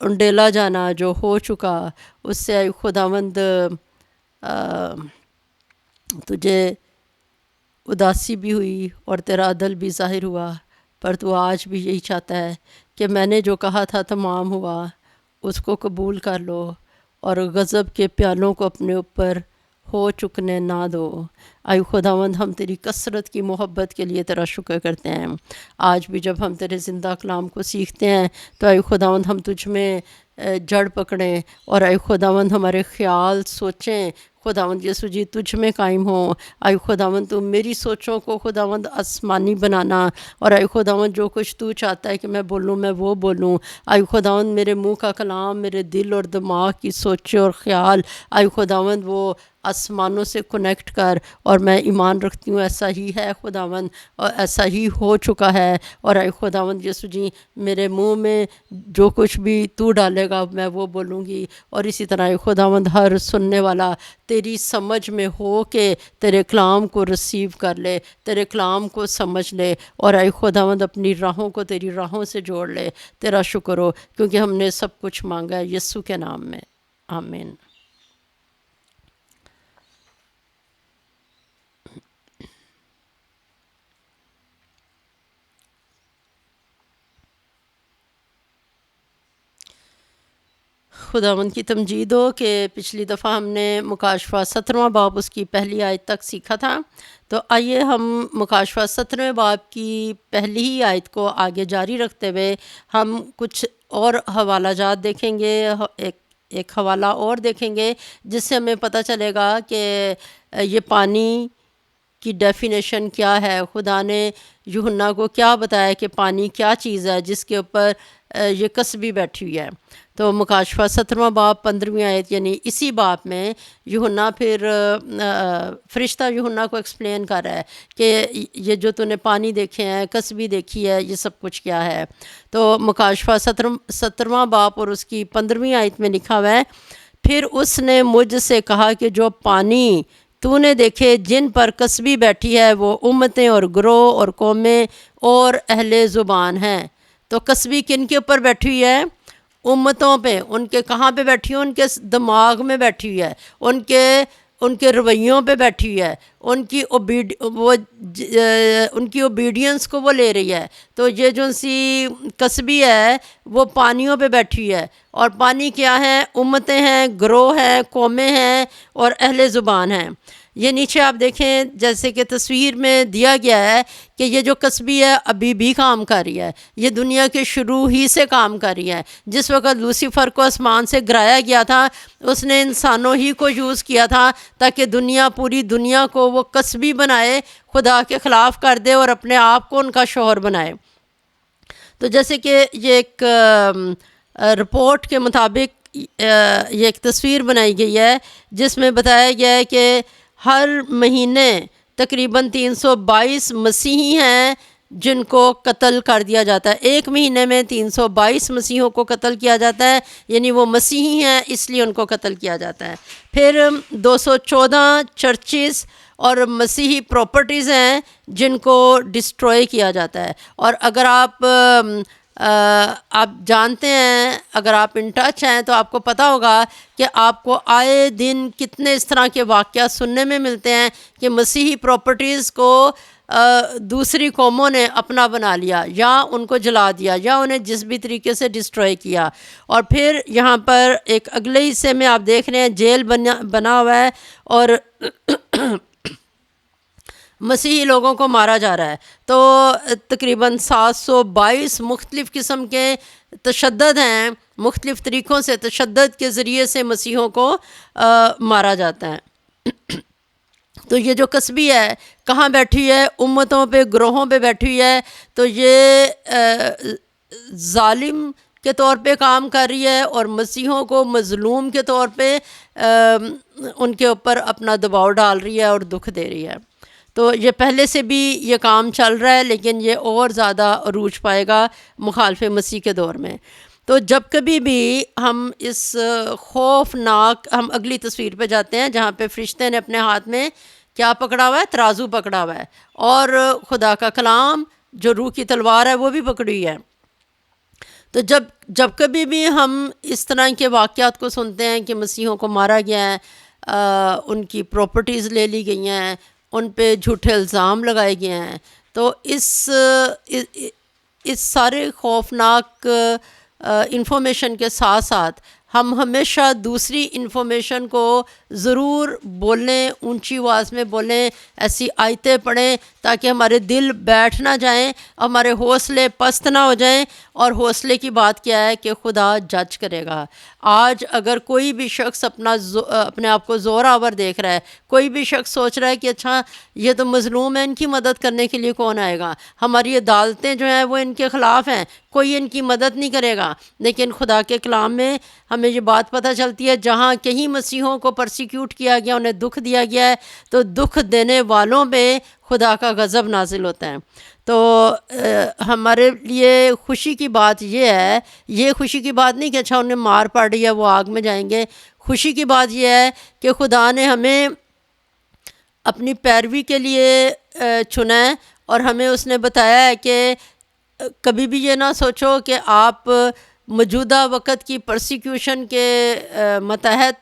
उंडेला जाना जो हो चुका, उससे ऐ खुदावंद तुझे उदासी भी हुई और तेरा अदल भी ज़ाहिर हुआ। पर तू आज भी यही चाहता है कि मैंने जो कहा था तमाम हुआ, उसको कबूल कर लो और गज़ब के प्यालों को अपने ऊपर हो चुकने ना दो। आय खुदावंद, हम तेरी कसरत की मोहब्बत के लिए तेरा शुक्र करते हैं। आज भी जब हम तेरे ज़िंदा कलाम को सीखते हैं तो आय खुदावंद हम तुझ में जड़ पकड़ें, और आय खुदावंद हमारे ख़्याल सोचें खुदावंद यीशु जी तुझ में कायम हो। आय खुदावंद तू मेरी सोचों को खुदावंद आसमानी बनाना, और आय खुदावंद जो कुछ तू चाहता है कि मैं बोलूँ मैं वो बोलूँ। आय खुदावंद मेरे मुंह का कलाम मेरे दिल और दिमाग की सोचे और ख़्याल आय खुदावंद वो आसमानों से कनेक्ट कर, और मैं ईमान रखती हूँ ऐसा ही है खुदावंद, और ऐसा ही हो चुका है। और आय खुदावंद यीशु जी मेरे मुंह में जो कुछ भी तू डालेगा मैं वो बोलूँगी, और इसी तरह आय खुदावंद हर सुनने वाला तेरी समझ में हो के तेरे कलाम को रिसीव कर ले, तेरे कलाम को समझ ले, और आय खुदावंद अपनी राहों को तेरी राहों से जोड़ ले। तेरा शुक्र हो क्योंकि हमने सब कुछ मांगा है यीशु के नाम में, आमीन। खुदावंद की तमजीद हो कि पिछली दफ़ा हमने मुकाशफा 17वां बाब उसकी पहली आयत तक सीखा था। तो आइए हम मुकाशफा 17वें बाब की पहली ही आयत को आगे जारी रखते हुए हम कुछ और हवाला जात देखेंगे। एक हवाला और देखेंगे जिससे हमें पता चलेगा कि ये पानी की डेफिनेशन क्या है। खुदा ने यूहन्ना को क्या बताया कि पानी क्या चीज़ है जिसके ऊपर ये कसबी बैठी हुई है। तो मुकाशफा 17वां बाब 15वीं आयत यानी इसी बाब में यूहन्ना फिर फरिश्ता यूहन्ना को एक्सप्लेन कर रहा है कि ये जो तूने पानी देखे हैं कसबी देखी है ये सब कुछ क्या है। तो मुकाशफा 17वां बाब और उसकी 15वीं आयत में लिखा हुआ है, फिर उसने मुझसे कहा कि जो पानी तूने देखे जिन पर कसबी बैठी है वो उम्मतें और ग्रोह और कौमें और अहले ज़ुबान हैं। तो कसबी किन के ऊपर बैठी हुई है? उम्मतों पे। उनके कहाँ पे बैठी हुई? उनके दिमाग में बैठी हुई है, उनके रवैयों पे बैठी हुई है, उनकी ओबीडियंस को वो ले रही है। तो ये जो सी कसबी है वो पानियों पे बैठी हुई है। और पानी क्या है? उम्मतें हैं, ग्रोह हैं, कौमें हैं और अहले ज़ुबान हैं। ये नीचे आप देखें जैसे कि तस्वीर में दिया गया है कि ये जो कसबी है अभी भी काम कर रही है, ये दुनिया के शुरू ही से काम कर रही है। जिस वक्त लूसीफर को आसमान से गिराया गया था उसने इंसानों ही को यूज़ किया था ताकि पूरी दुनिया को वो कसबी बनाए, खुदा के ख़िलाफ़ कर दे और अपने आप को उनका शोहर बनाए। तो जैसे कि ये एक रिपोर्ट के मुताबिक ये एक तस्वीर बनाई गई है जिसमें बताया गया है कि हर महीने तकरीबन 322 मसीही हैं जिनको कत्ल कर दिया जाता है। एक महीने में 322 मसीहों को कत्ल किया जाता है, यानी वो मसीही हैं इसलिए उनको कत्ल किया जाता है। फिर 214 चर्चिज़ और मसीही प्रॉपर्टीज़ हैं जिनको डिस्ट्रॉय किया जाता है। और अगर आप जानते हैं, अगर आप इन टच हैं तो आपको पता होगा कि आपको आए दिन कितने इस तरह के वाक़या सुनने में मिलते हैं कि मसीही प्रॉपर्टीज़ को दूसरी कौमों ने अपना बना लिया या उनको जला दिया या उन्हें जिस भी तरीके से डिस्ट्रॉय किया। और फिर यहाँ पर एक अगले हिस्से में आप देख रहे हैं जेल बना हुआ है और मसीही लोगों को मारा जा रहा है। तो तकरीबन 722 मुख्तलिफ़ किस्म के तशद्दुद हैं, मुख्तलिफ़ तरीक़ों से तशद्दुद के ज़रिए से मसीहों को मारा जाता है। तो ये जो कसबी है कहाँ बैठी है? उम्मतों पे, ग्रोहों पे बैठी हुई है। तो ये जालिम के तौर पे काम कर रही है और मसीहों को मज़लूम के तौर पे उनके ऊपर अपना दबाव डाल रही है और दुख दे रही है। तो ये पहले से भी ये काम चल रहा है लेकिन ये और ज़्यादा अरूज पाएगा मुखालफे मसीह के दौर में। तो जब कभी भी हम इस खौफनाक, हम अगली तस्वीर पे जाते हैं जहाँ पे फरिश्ते ने अपने हाथ में क्या पकड़ा हुआ है, तराजू पकड़ा हुआ है, और खुदा का कलाम जो रूह की तलवार है वो भी पकड़ी हुई है। तो जब जब कभी भी हम इस तरह के वाक़यात को सुनते हैं कि मसीहों को मारा गया है, उनकी प्रॉपर्टीज़ ले ली गई हैं, उन पे झूठे इल्ज़ाम लगाए गए हैं, तो इस सारे खौफनाक इंफॉर्मेशन के साथ साथ हम हमेशा दूसरी इंफॉर्मेशन को ज़रूर बोलें, ऊंची आवाज़ में बोलें, ऐसी आयतें पढ़ें ताकि हमारे दिल बैठ ना जाएं, हमारे हौसले पस्त ना हो जाएं। और हौसले की बात क्या है कि खुदा जज करेगा। आज अगर कोई भी शख्स अपने आप को ज़ोरावर देख रहा है, कोई भी शख्स सोच रहा है कि अच्छा ये तो मज़लूम है, इनकी मदद करने के लिए कौन आएगा, हमारी अदालतें जो हैं वो इनके ख़िलाफ़ हैं, कोई इनकी मदद नहीं करेगा। लेकिन खुदा के कलाम में हमें ये बात पता चलती है, जहाँ कहीं मसीहों को परसिक्यूट किया गया, उन्हें दुख दिया गया है, तो दुख देने वालों पे खुदा का गज़ब नाजिल होता है। तो हमारे लिए खुशी की बात ये है, ये खुशी की बात नहीं कि अच्छा उन्हें मार पड़ रही है वो आग में जाएंगे। खुशी की बात ये है कि खुदा ने हमें अपनी पैरवी के लिए चुना है, और हमें उसने बताया है कि कभी भी ये ना सोचो कि आप मौजूदा वक़्त की परसिक्यूशन के मतहत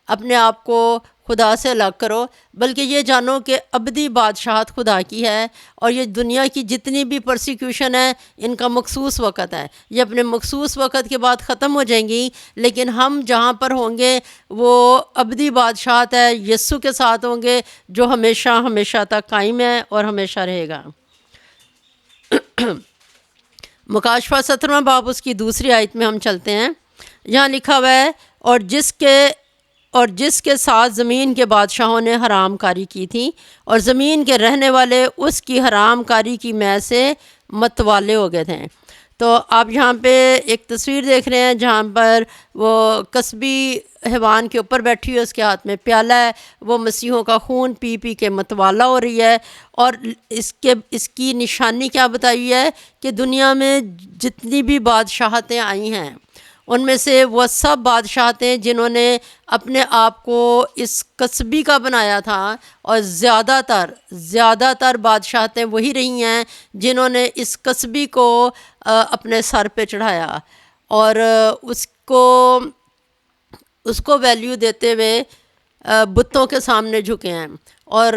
अपने आप को खुदा से अलग करो, बल्कि ये जानो कि अबदी बादशाहत खुदा की है, और ये दुनिया की जितनी भी परसिक्यूशन है इनका मखसूस वक़्त है, ये अपने मखसूस वक़्त के बाद ख़त्म हो जाएंगी। लेकिन हम जहाँ पर होंगे वो अबदी बादशाहत है, यस्सु के साथ होंगे जो हमेशा हमेशा तक कायम है और हमेशा रहेगा। मुकाशफा 17वां बाब उसकी दूसरी आयत में हम चलते हैं। यहाँ लिखा हुआ है, और जिसके साथ ज़मीन के बादशाहों ने हराम कारी की थी, और ज़मीन के रहने वाले उसकी हराम कारी की मै से मतवाले हो गए थे। तो आप यहाँ पे एक तस्वीर देख रहे हैं जहाँ पर वो कस्बी हैवान के ऊपर बैठी हुई है, उसके हाथ में प्याला है, वो मसीहों का खून पी पी के मतवाला हो रही है। और इसकी निशानी क्या बताई हुई है कि दुनिया में जितनी भी बादशाहतें आई हैं उनमें से वो सब बादशाहतें जिन्होंने अपने आप को इस कस्बी का बनाया था, और ज़्यादातर बादशाहतें वही रही हैं जिन्होंने इस कस्बी को अपने सर पे चढ़ाया और उसको वैल्यू देते हुए बुतों के सामने झुके हैं और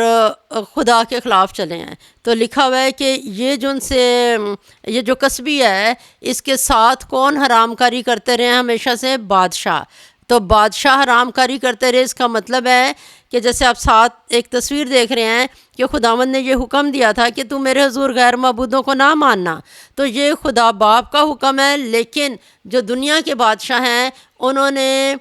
खुदा के ख़िलाफ़ चले हैं। तो लिखा हुआ है कि ये जो कस्बी है इसके साथ कौन हरामकारी करते रहे हैं हमेशा से? बादशाह। तो बादशाह हरामकारी करते रहे, इसका मतलब है कि जैसे आप साथ एक तस्वीर देख रहे हैं कि खुदावंद ने ये हुक्म दिया था कि तू मेरे हुजूर गैर माबूदों को ना मानना, तो ये खुदा बाप का हुक्म है। लेकिन जो दुनिया के बादशाह हैं उन्होंने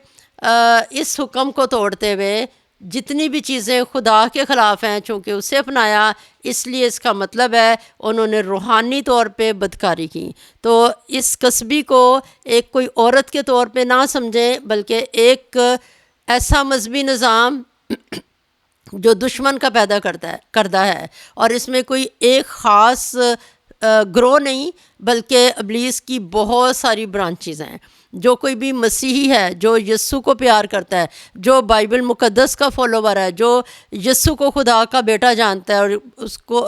इस हुक्म को तोड़ते हुए जितनी भी चीज़ें खुदा के ख़िलाफ़ हैं चूँकि उसे अपनाया, इसलिए इसका मतलब है उन्होंने रूहानी तौर पे बदकारी की। तो इस कस्बी को एक कोई औरत के तौर पे ना समझें, बल्कि एक ऐसा मजहबी निज़ाम जो दुश्मन का पैदा करता है और इसमें कोई एक ख़ास ग्रोह नहीं, बल्कि इब्लीस की बहुत सारी ब्रांचेज़ हैं। जो कोई भी मसीही है, जो यस्सु को प्यार करता है, जो बाइबल मुक़द्दस का फॉलोवर है, जो यस्सु को खुदा का बेटा जानता है और उसको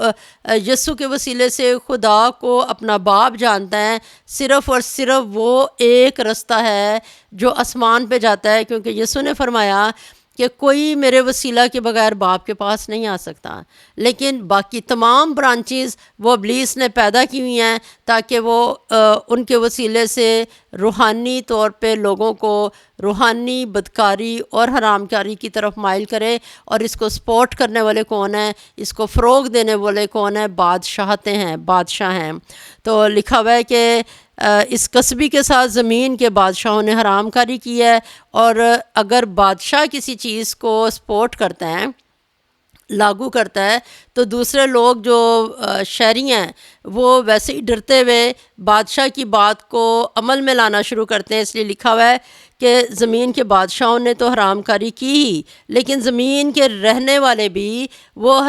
यस्सु के वसीले से खुदा को अपना बाप जानता है, सिर्फ़ और सिर्फ वो एक रास्ता है जो आसमान पे जाता है, क्योंकि यस्सु ने फरमाया कि कोई मेरे वसीला के बगैर बाप के पास नहीं आ सकता। लेकिन बाकी तमाम ब्रांचेस वो इब्लीस ने पैदा की हुई हैं ताकि वो उनके वसीले से रूहानी तौर पे लोगों को रूहानी बदकारी और हरामकारी की तरफ माइल करे। और इसको सपोर्ट करने वाले कौन हैं, इसको फ़रोग देने वाले कौन हैं? बादशाह हैं। तो लिखा हुआ है कि इस कस्बी के साथ ज़मीन के बादशाहों ने हरामकारी की है। और अगर बादशाह किसी चीज़ को सपोर्ट करते हैं लागू करता है तो दूसरे लोग जो शहरी हैं वो वैसे ही डरते हुए बादशाह की बात को अमल में लाना शुरू करते हैं। इसलिए लिखा हुआ है कि ज़मीन के बादशाहों ने तो हरामकारी की ही, लेकिन ज़मीन के रहने वाले भी वो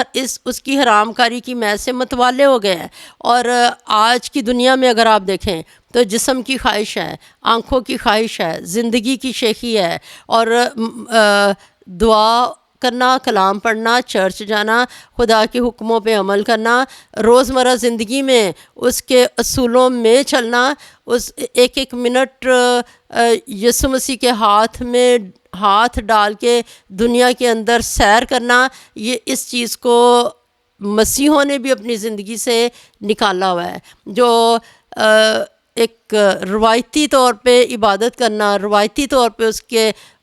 उसकी हरामकारी की मै से मतवाले हो गए हैं। और आज की दुनिया में अगर आप देखें तो जिस्म की ख्वाहिश है, आँखों की ख्वाहिश है, ज़िंदगी की शेखी है, और दुआ करना, कलाम पढ़ना, चर्च जाना, खुदा के हुक्मों पे अमल करना, रोज़मर्रा ज़िंदगी में उसके असूलों में चलना, उस एक एक मिनट यीशु मसीह के हाथ में हाथ डाल के दुनिया के अंदर सैर करना, ये इस चीज़ को मसीहों ने भी अपनी ज़िंदगी से निकाला हुआ है। जो एक रवायती तौर पे इबादत करना, रवायती तौर पे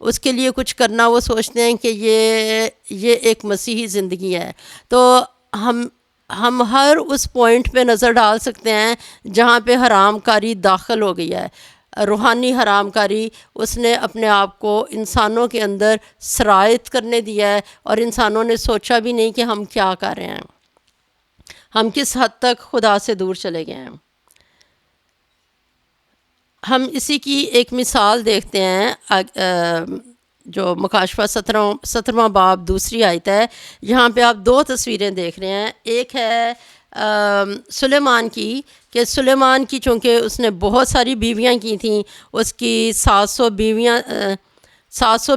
उसके लिए कुछ करना, वो सोचते हैं कि ये एक मसीही ज़िंदगी है। तो हम हर उस पॉइंट पे नज़र डाल सकते हैं जहाँ पे हरामकारी दाखिल हो गई है, रूहानी हरामकारी। उसने अपने आप को इंसानों के अंदर सरायत करने दिया है और इंसानों ने सोचा भी नहीं कि हम क्या कर रहे हैं, हम किस हद तक खुदा से दूर चले गए हैं। हम इसी की एक मिसाल देखते हैं जो मुकाशफा 17वां बाब दूसरी आयत है। यहाँ पे आप दो तस्वीरें देख रहे हैं। एक है सुलेमान की, कि सुलेमान की चूँकि उसने बहुत सारी बीवियाँ की थीं, उसकी 700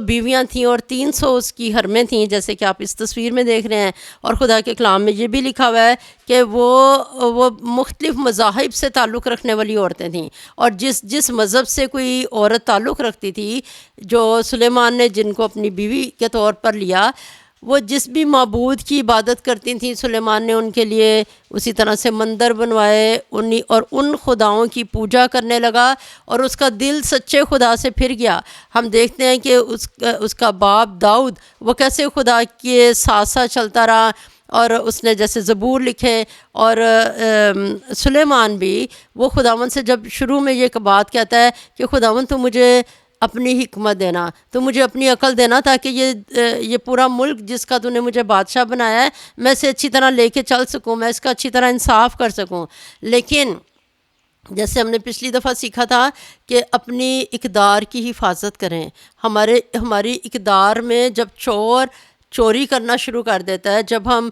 बीवियाँ थीं और 300 उसकी हरमें थीं, जैसे कि आप इस तस्वीर में देख रहे हैं। और खुदा के कलाम में ये भी लिखा हुआ है कि वो मुख्तलिफ़ मज़ाहिब से ताल्लुक़ रखने वाली औरतें थीं, और जिस मज़हब से कोई औरत ताल्लुक़ रखती थी, जो सुलेमान ने जिनको अपनी बीवी के तौर पर लिया, वो जिस भी माबूद की इबादत करती थी, सुलेमान ने उनके लिए उसी तरह से मंदिर बनवाए, उन खुदाओं की पूजा करने लगा और उसका दिल सच्चे खुदा से फिर गया। हम देखते हैं कि उसका बाप दाऊद वो कैसे खुदा के साथ साथ चलता रहा, और उसने जैसे ज़बूर लिखे। और सुलेमान भी वो खुदावन से जब शुरू में ये बात कहता है कि खुदावन तो मुझे अपनी हिकमत देना, तो मुझे अपनी अकल देना, ताकि ये पूरा मुल्क जिसका तूने मुझे बादशाह बनाया है, मैं इसे अच्छी तरह लेके चल सकूं, मैं इसका अच्छी तरह इंसाफ कर सकूं। लेकिन जैसे हमने पिछली दफ़ा सीखा था कि अपनी इक़दार की हिफाजत करें। हमारी इक़दार में जब चोरी करना शुरू कर देता है, जब हम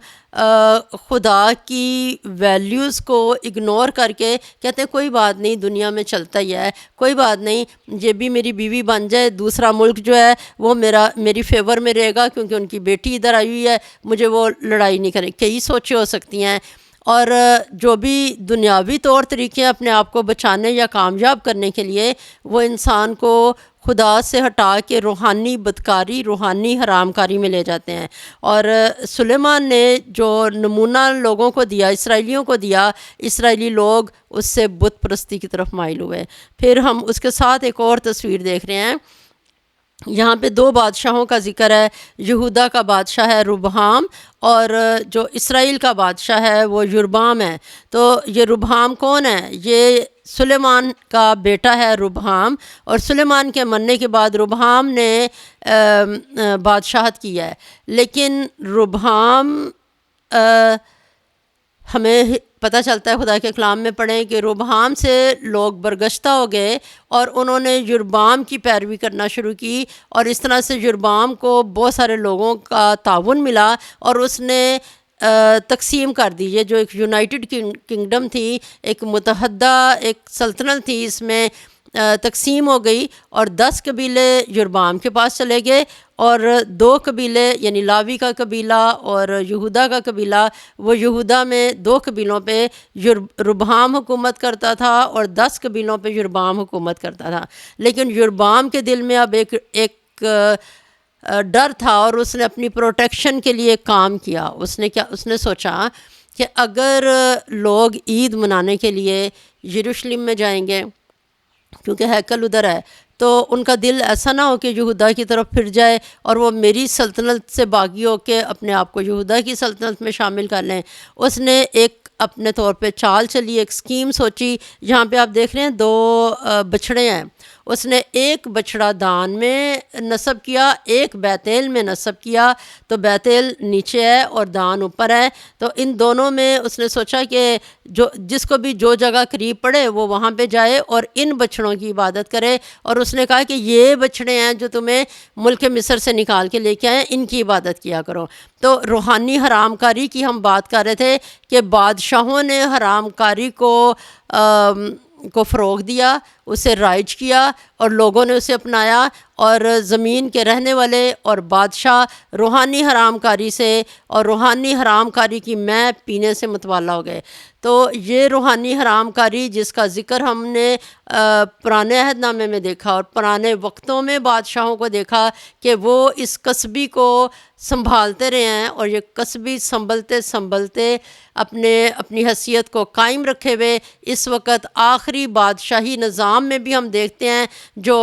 खुदा की वैल्यूज़ को इग्नोर करके कहते हैं कोई बात नहीं, दुनिया में चलता ही है, कोई बात नहीं, ये भी मेरी बीवी बन जाए, दूसरा मुल्क जो है वो मेरी फेवर में रहेगा क्योंकि उनकी बेटी इधर आई हुई है, मुझे वो लड़ाई नहीं करें। कई सोचें हो सकती हैं, और जो भी दुनियावी तौर तरीके हैं अपने आप को बचाने या कामयाब करने के लिए, वो इंसान को खुदा से हटा के रूहानी बदकारी, रूहानी हरामकारी में ले जाते हैं। और सुलेमान ने जो नमूना लोगों को दिया, इसराइलियों को दिया, इसराइली लोग उससे बुत परस्ती की तरफ माइल हुए। फिर हम उसके साथ एक और तस्वीर देख रहे हैं। यहाँ पे दो बादशाहों का ज़िक्र है। यहूदा का बादशाह है रुबहाम, और जो इसराइल का बादशाह है वो युरबाम है। तो ये रुबहाम कौन है? ये सुलेमान का बेटा है रुबहाम, और सुलेमान के मरने के बाद रुबहाम ने बादशाहत की है। लेकिन रुबहाम हमें पता चलता है, खुदा के कलाम में पढ़ें कि रुबहाम से लोग बरगश्ता हो गए और उन्होंने युरबाम की पैरवी करना शुरू की, और इस तरह से युरबाम को बहुत सारे लोगों का ताउन मिला और उसने तकसीम कर दी। ये जो एक यूनाइटेड किंगडम थी, एक मुतहदा एक सल्तनत थी, इसमें तकसीम हो गई और 10 कबीले युरबाम के पास चले गए, और 2 कबीले यानी लावी का कबीला और यहूदा का कबीला, वो यहूदा में 2 कबीलों पे रुबहाम हुकूमत करता था और 10 कबीलों पे युरबाम हुकूमत करता था। लेकिन युरबाम के दिल में अब एक डर था, और उसने अपनी प्रोटेक्शन के लिए काम किया। उसने सोचा कि अगर लोग ईद मनाने के लिए यरूशलेम में जाएंगे, क्योंकि हैकल उधर है, तो उनका दिल ऐसा ना हो कि यहूदा की तरफ फिर जाए और वो मेरी सल्तनत से बागी हो के अपने आप को यहूदा की सल्तनत में शामिल कर लें। उसने एक अपने तौर पे चाल चली, एक स्कीम सोची। यहाँ पे आप देख रहे हैं 2 बछड़े हैं, उसने एक बछड़ा दान में नस्ब किया, एक बैतेल में नस्ब किया। तो बैतेल नीचे है और दान ऊपर है। तो इन दोनों में उसने सोचा कि जो जिसको भी जो जगह करीब पड़े वो वहाँ पे जाए और इन बछड़ों की इबादत करे। और उसने कहा कि ये बछड़े हैं जो तुम्हें मुल्क मिस्र से निकाल के लेके आए, इनकी इबादत किया करो। तो रूहानी हरामकारी की हम बात कर रहे थे कि बादशाहों ने हरामकारी को फ़रोग़ दिया, उसे राइज किया और लोगों ने उसे अपनाया। और ज़मीन के रहने वाले और बादशाह रूहानी हरामकारी से और रूहानी हरामकारी की मैं पीने से मतवाला हो गए। तो ये रूहानी हरामकारी जिसका ज़िक्र हमने पुराने अहदनामे में देखा और पुराने वक्तों में बादशाहों को देखा कि वो इस कस्बी को संभालते रहे हैं और ये कस्बी संभलते संभलते अपनी हैसियत को कायम रखे हुए इस वक्त आखिरी बादशाही निज़ाम में भी हम देखते हैं जो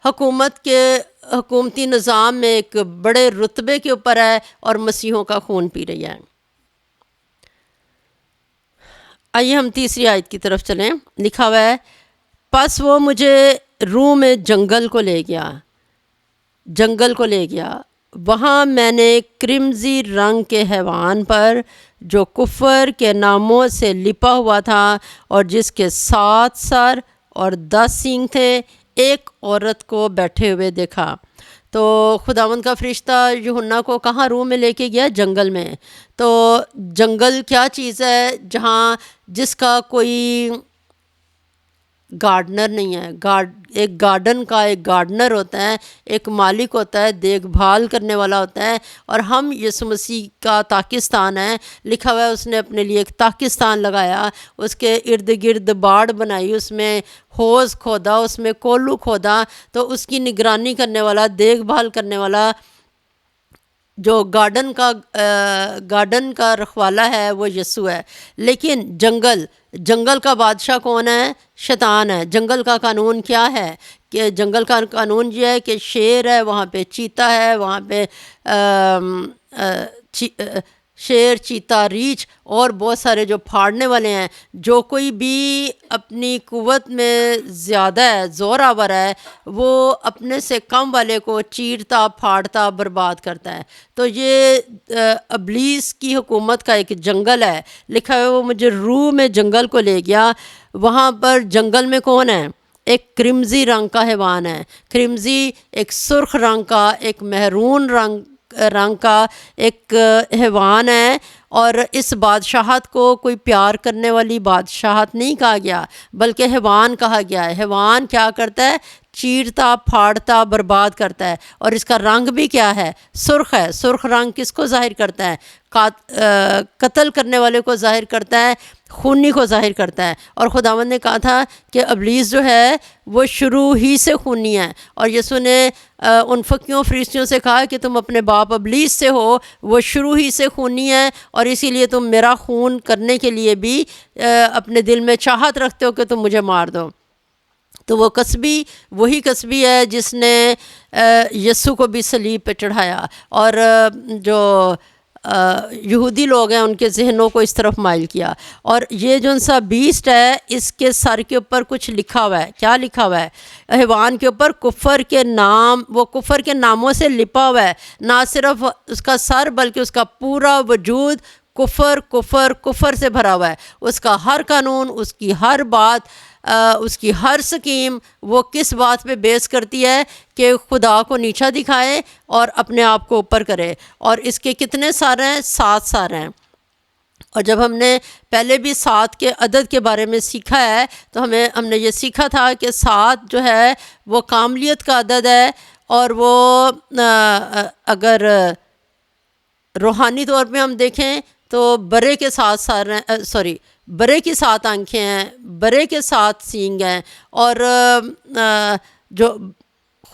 हुकूमती निज़ाम में एक बड़े रुतबे के ऊपर है और मसीहों का खून पी रही है। आइए हम तीसरी आयत की तरफ चलें। लिखा हुआ है, बस वो मुझे रूह में जंगल को ले गया। वहाँ मैंने क्रिमजी रंग के हैवान पर जो कुफर के नामों से लिपा हुआ था और जिसके 7 सर और 10 सींग थे, एक औरत को बैठे हुए देखा। तो खुदावंद का फरिश्ता यूहन्ना को कहाँ रूह में लेके गया? जंगल में। तो जंगल क्या चीज़ है जहाँ जिसका कोई गार्डनर नहीं है। एक गार्डन का एक गार्डनर होता है, एक मालिक होता है, देखभाल करने वाला होता है। और हम यीशु मसीह का ताकिस्तान है। लिखा हुआ है उसने अपने लिए एक ताकिस्तान लगाया, उसके इर्द गिर्द बाड़ बनाई, उसमें हौज़ खोदा, उसमें कोल्लू खोदा। तो उसकी निगरानी करने वाला, देखभाल करने वाला जो गार्डन का रखवाला है वो यीशु है। लेकिन जंगल का बादशाह कौन है? शैतान है। जंगल का कानून क्या है कि जंगल का कानून ये है कि शेर है, वहाँ पे चीता है, वहाँ पे शेर, चीता, रीछ और बहुत सारे जो फाड़ने वाले हैं। जो कोई भी अपनी कुव्वत में ज़्यादा है, ज़ोरावर है, वो अपने से कम वाले को चीरता, फाड़ता, बर्बाद करता है। तो ये इब्लीस की हुकूमत का एक जंगल है। लिखा है वो मुझे रूह में जंगल को ले गया। वहाँ पर जंगल में कौन है? एक क्रिमजी रंग का हैवान है। क्रिमजी एक सुर्ख रंग का, एक महरून रंग का एक हैवान है। और इस बादशाहत को कोई प्यार करने वाली बादशाहत नहीं कहा गया, बल्कि हैवान कहा गया है। हैवान क्या करता है? चीरता, फाड़ता, बर्बाद करता है। और इसका रंग भी क्या है? सुर्ख है। सुर्ख रंग किसको जाहिर करता है? कत्ल करने वाले को जाहिर करता है, खूनी को जाहिर करता है। और खुदावंद ने कहा था कि इब्लीस जो है वो शुरू ही से खूनी है। और यीशु ने उन फकियों फरिश्तियों से कहा कि तुम अपने बाप इब्लीस से हो, वो शुरू ही से खूनी है और इसीलिए तुम मेरा खून करने के लिए भी अपने दिल में चाहत रखते हो कि तुम मुझे मार दो। तो वो कस्बी वही कस्बी है जिसने यीशु को भी सलीब पे चढ़ाया। और जो यहूदी लोग हैं उनके जहनों को इस तरफ माइल किया। और ये जो सा बीस्ट है इसके सर के ऊपर कुछ लिखा हुआ है। क्या लिखा हुआ है? हैवान के ऊपर कुफर के नाम, वो कुफर के नामों से लिपा हुआ है। ना सिर्फ उसका सर बल्कि उसका पूरा वजूद कुफर से भरा हुआ है। उसका हर कानून, उसकी हर बात, उसकी हर स्कीम वो किस बात पे बेस करती है कि खुदा को नीचा दिखाए और अपने आप को ऊपर करे। और इसके कितने सर हैं? 7 सर हैं। और जब हमने पहले भी 7 के अदद के बारे में सीखा है तो हमने ये सीखा था कि 7 जो है वो कामलियत का अदद है। और वो अगर रूहानी तौर पे हम देखें तो बरे के 7 सर हैं, बरे की 7 आंखें हैं, बरे के 7 सींग हैं। और जो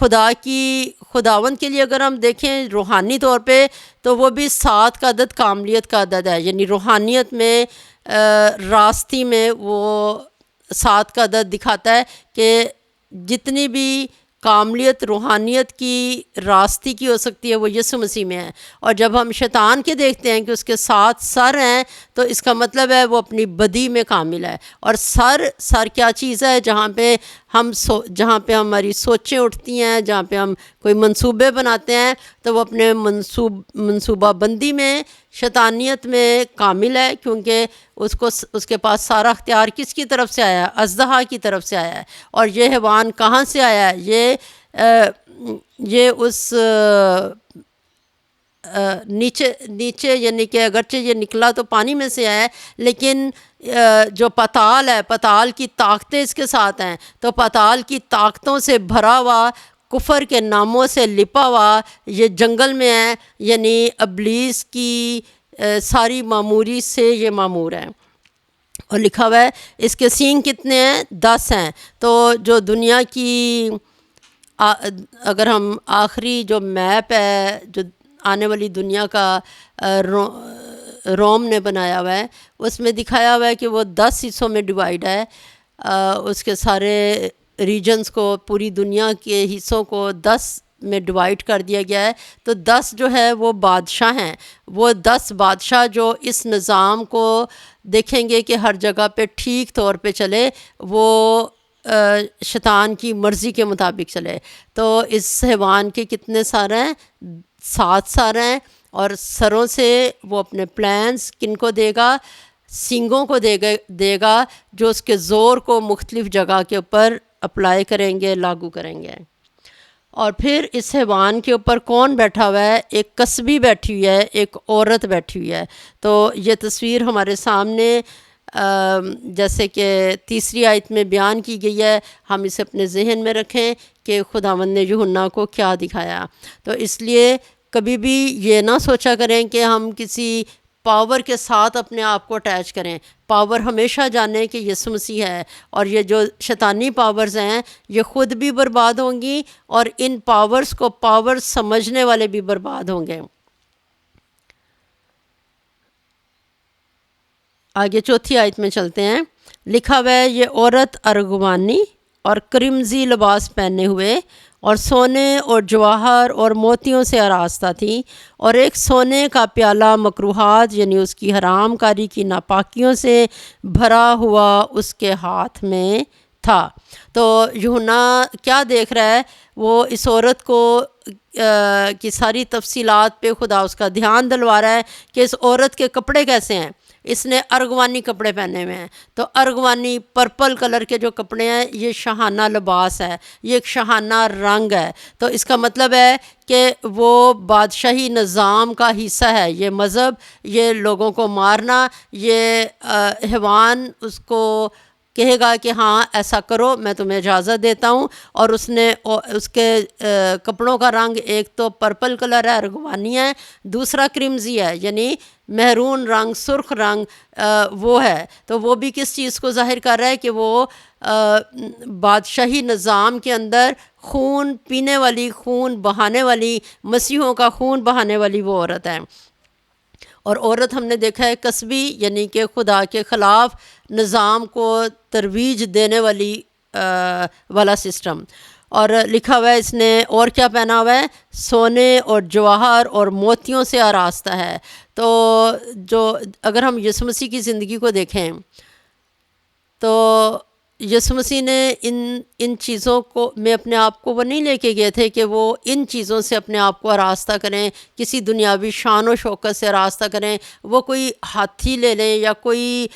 खुदावंद के लिए अगर हम देखें रूहानी तौर पे तो वो भी 7 का अदद कामलियत का अदद है। यानी रूहानियत में रास्ती में वो 7 का अदद दिखाता है कि जितनी भी कामलियत रूहानियत की रास्ते की हो सकती है वो यीशु मसीह में है। और जब हम शैतान के देखते हैं कि उसके 7 सर हैं तो इसका मतलब है वो अपनी बदी में कामिल है। और सर क्या चीज़ है? जहाँ पे हमारी सोचें उठती हैं, जहाँ पे हम कोई मंसूबे बनाते हैं, तो वो अपने मंसूबा बंदी में शैतानियत में कामिल है, क्योंकि उसके पास सारा अख्तियार किसकी तरफ से आया है? अज़दहा की तरफ से आया है। और ये हैवान कहाँ से आया है? ये उस नीचे यानी कि अगरचे ये निकला तो पानी में से आया है, लेकिन जो पाताल है, पाताल की ताकतें इसके साथ हैं, तो पाताल की ताकतों से भरा हुआ, कुफर के नामों से लिपा हुआ ये जंगल में है, यानी इब्लीस की सारी मामूरी से ये मामूर है। और लिखा हुआ है इसके सींग कितने हैं? 10 हैं। तो जो दुनिया की अगर हम आखिरी जो मैप है जो आने वाली दुनिया का रोम ने बनाया हुआ है, उसमें दिखाया हुआ है कि वो 10 हिस्सों में डिवाइड है। उसके सारे रीजन्स को, पूरी दुनिया के हिस्सों को 10 में डिवाइड कर दिया गया है। तो 10 जो है वो बादशाह हैं। वो 10 बादशाह जो इस निज़ाम को देखेंगे कि हर जगह पे ठीक तौर पे चले, वो शैतान की मर्ज़ी के मुताबिक चले। तो इस हैवान के कितने सर हैं? 7 सर हैं। और सरों से वो अपने प्लान्स किनको देगा? सींगों को देगा जो उसके ज़ोर को मुख्तलिफ़ जगह के ऊपर अप्लाई करेंगे, लागू करेंगे। और फिर इस हैवान के ऊपर कौन बैठा हुआ है? एक कसबी बैठी हुई है, एक औरत बैठी हुई है। तो ये तस्वीर हमारे सामने जैसे कि तीसरी आयत में बयान की गई है, हम इसे अपने जहन में रखें कि खुदावंद ने यूहन्ना को क्या दिखाया। तो इसलिए कभी भी ये ना सोचा करें कि हम किसी पावर के साथ अपने आप को अटैच करें। पावर हमेशा जाने कि यीशु मसीह है, और ये जो शैतानी पावर्स हैं ये ख़ुद भी बर्बाद होंगी, और इन पावर्स को पावर समझने वाले भी बर्बाद होंगे। आगे चौथी आयत में चलते हैं। लिखा हुआ है ये औरत अर्गवानी और क्रिमजी लिबास पहने हुए और सोने और जवाहर और मोतियों से आरास्ता थी, और एक सोने का प्याला मकरूहात यानी उसकी हरामकारी की नापाकियों से भरा हुआ उसके हाथ में था। तो यूहन्ना क्या देख रहा है? वो इस औरत को की सारी तफसीलात पे खुदा उसका ध्यान दिलवा रहा है कि इस औरत के कपड़े कैसे हैं। इसने अर्गवानी कपड़े पहने हुए हैं। तो अर्गवानी पर्पल कलर के जो कपड़े हैं ये शहाना लिबास है, ये एक शहाना रंग है। तो इसका मतलब है कि वो बादशाही निज़ाम का हिस्सा है। ये मज़हब, ये लोगों को मारना, ये हैवान उसको कहेगा कि हाँ ऐसा करो, मैं तुम्हें इजाज़त देता हूँ। और उसके कपड़ों का रंग एक तो पर्पल कलर है, अर्गवानी है, दूसरा क्रिमजी है यानी महरून रंग, सुर्ख रंग वो है। तो वो भी किस चीज़ को ज़ाहिर कर रहा है कि वो बादशाही निज़ाम के अंदर खून पीने वाली, खून बहाने वाली, मसीहों का खून बहाने वाली वो औरत है। और औरत हमने देखा है कसबी यानी कि खुदा के ख़िलाफ़ निज़ाम को तरवीज देने वाला सिस्टम। और लिखा हुआ है इसने और क्या पहना हुआ है? सोने और जवाहर और मोतियों से आरास्ता है। तो जो अगर हम यीशु मसीह की ज़िंदगी को देखें तो यीशु मसीह ने इन चीज़ों को में अपने आप को वो नहीं लेके गए थे कि वो इन चीज़ों से अपने आप को आरास्ता करें, किसी दुनियावी शान व शौकत से आरास्ता करें। वो कोई हाथी ले लें या कोई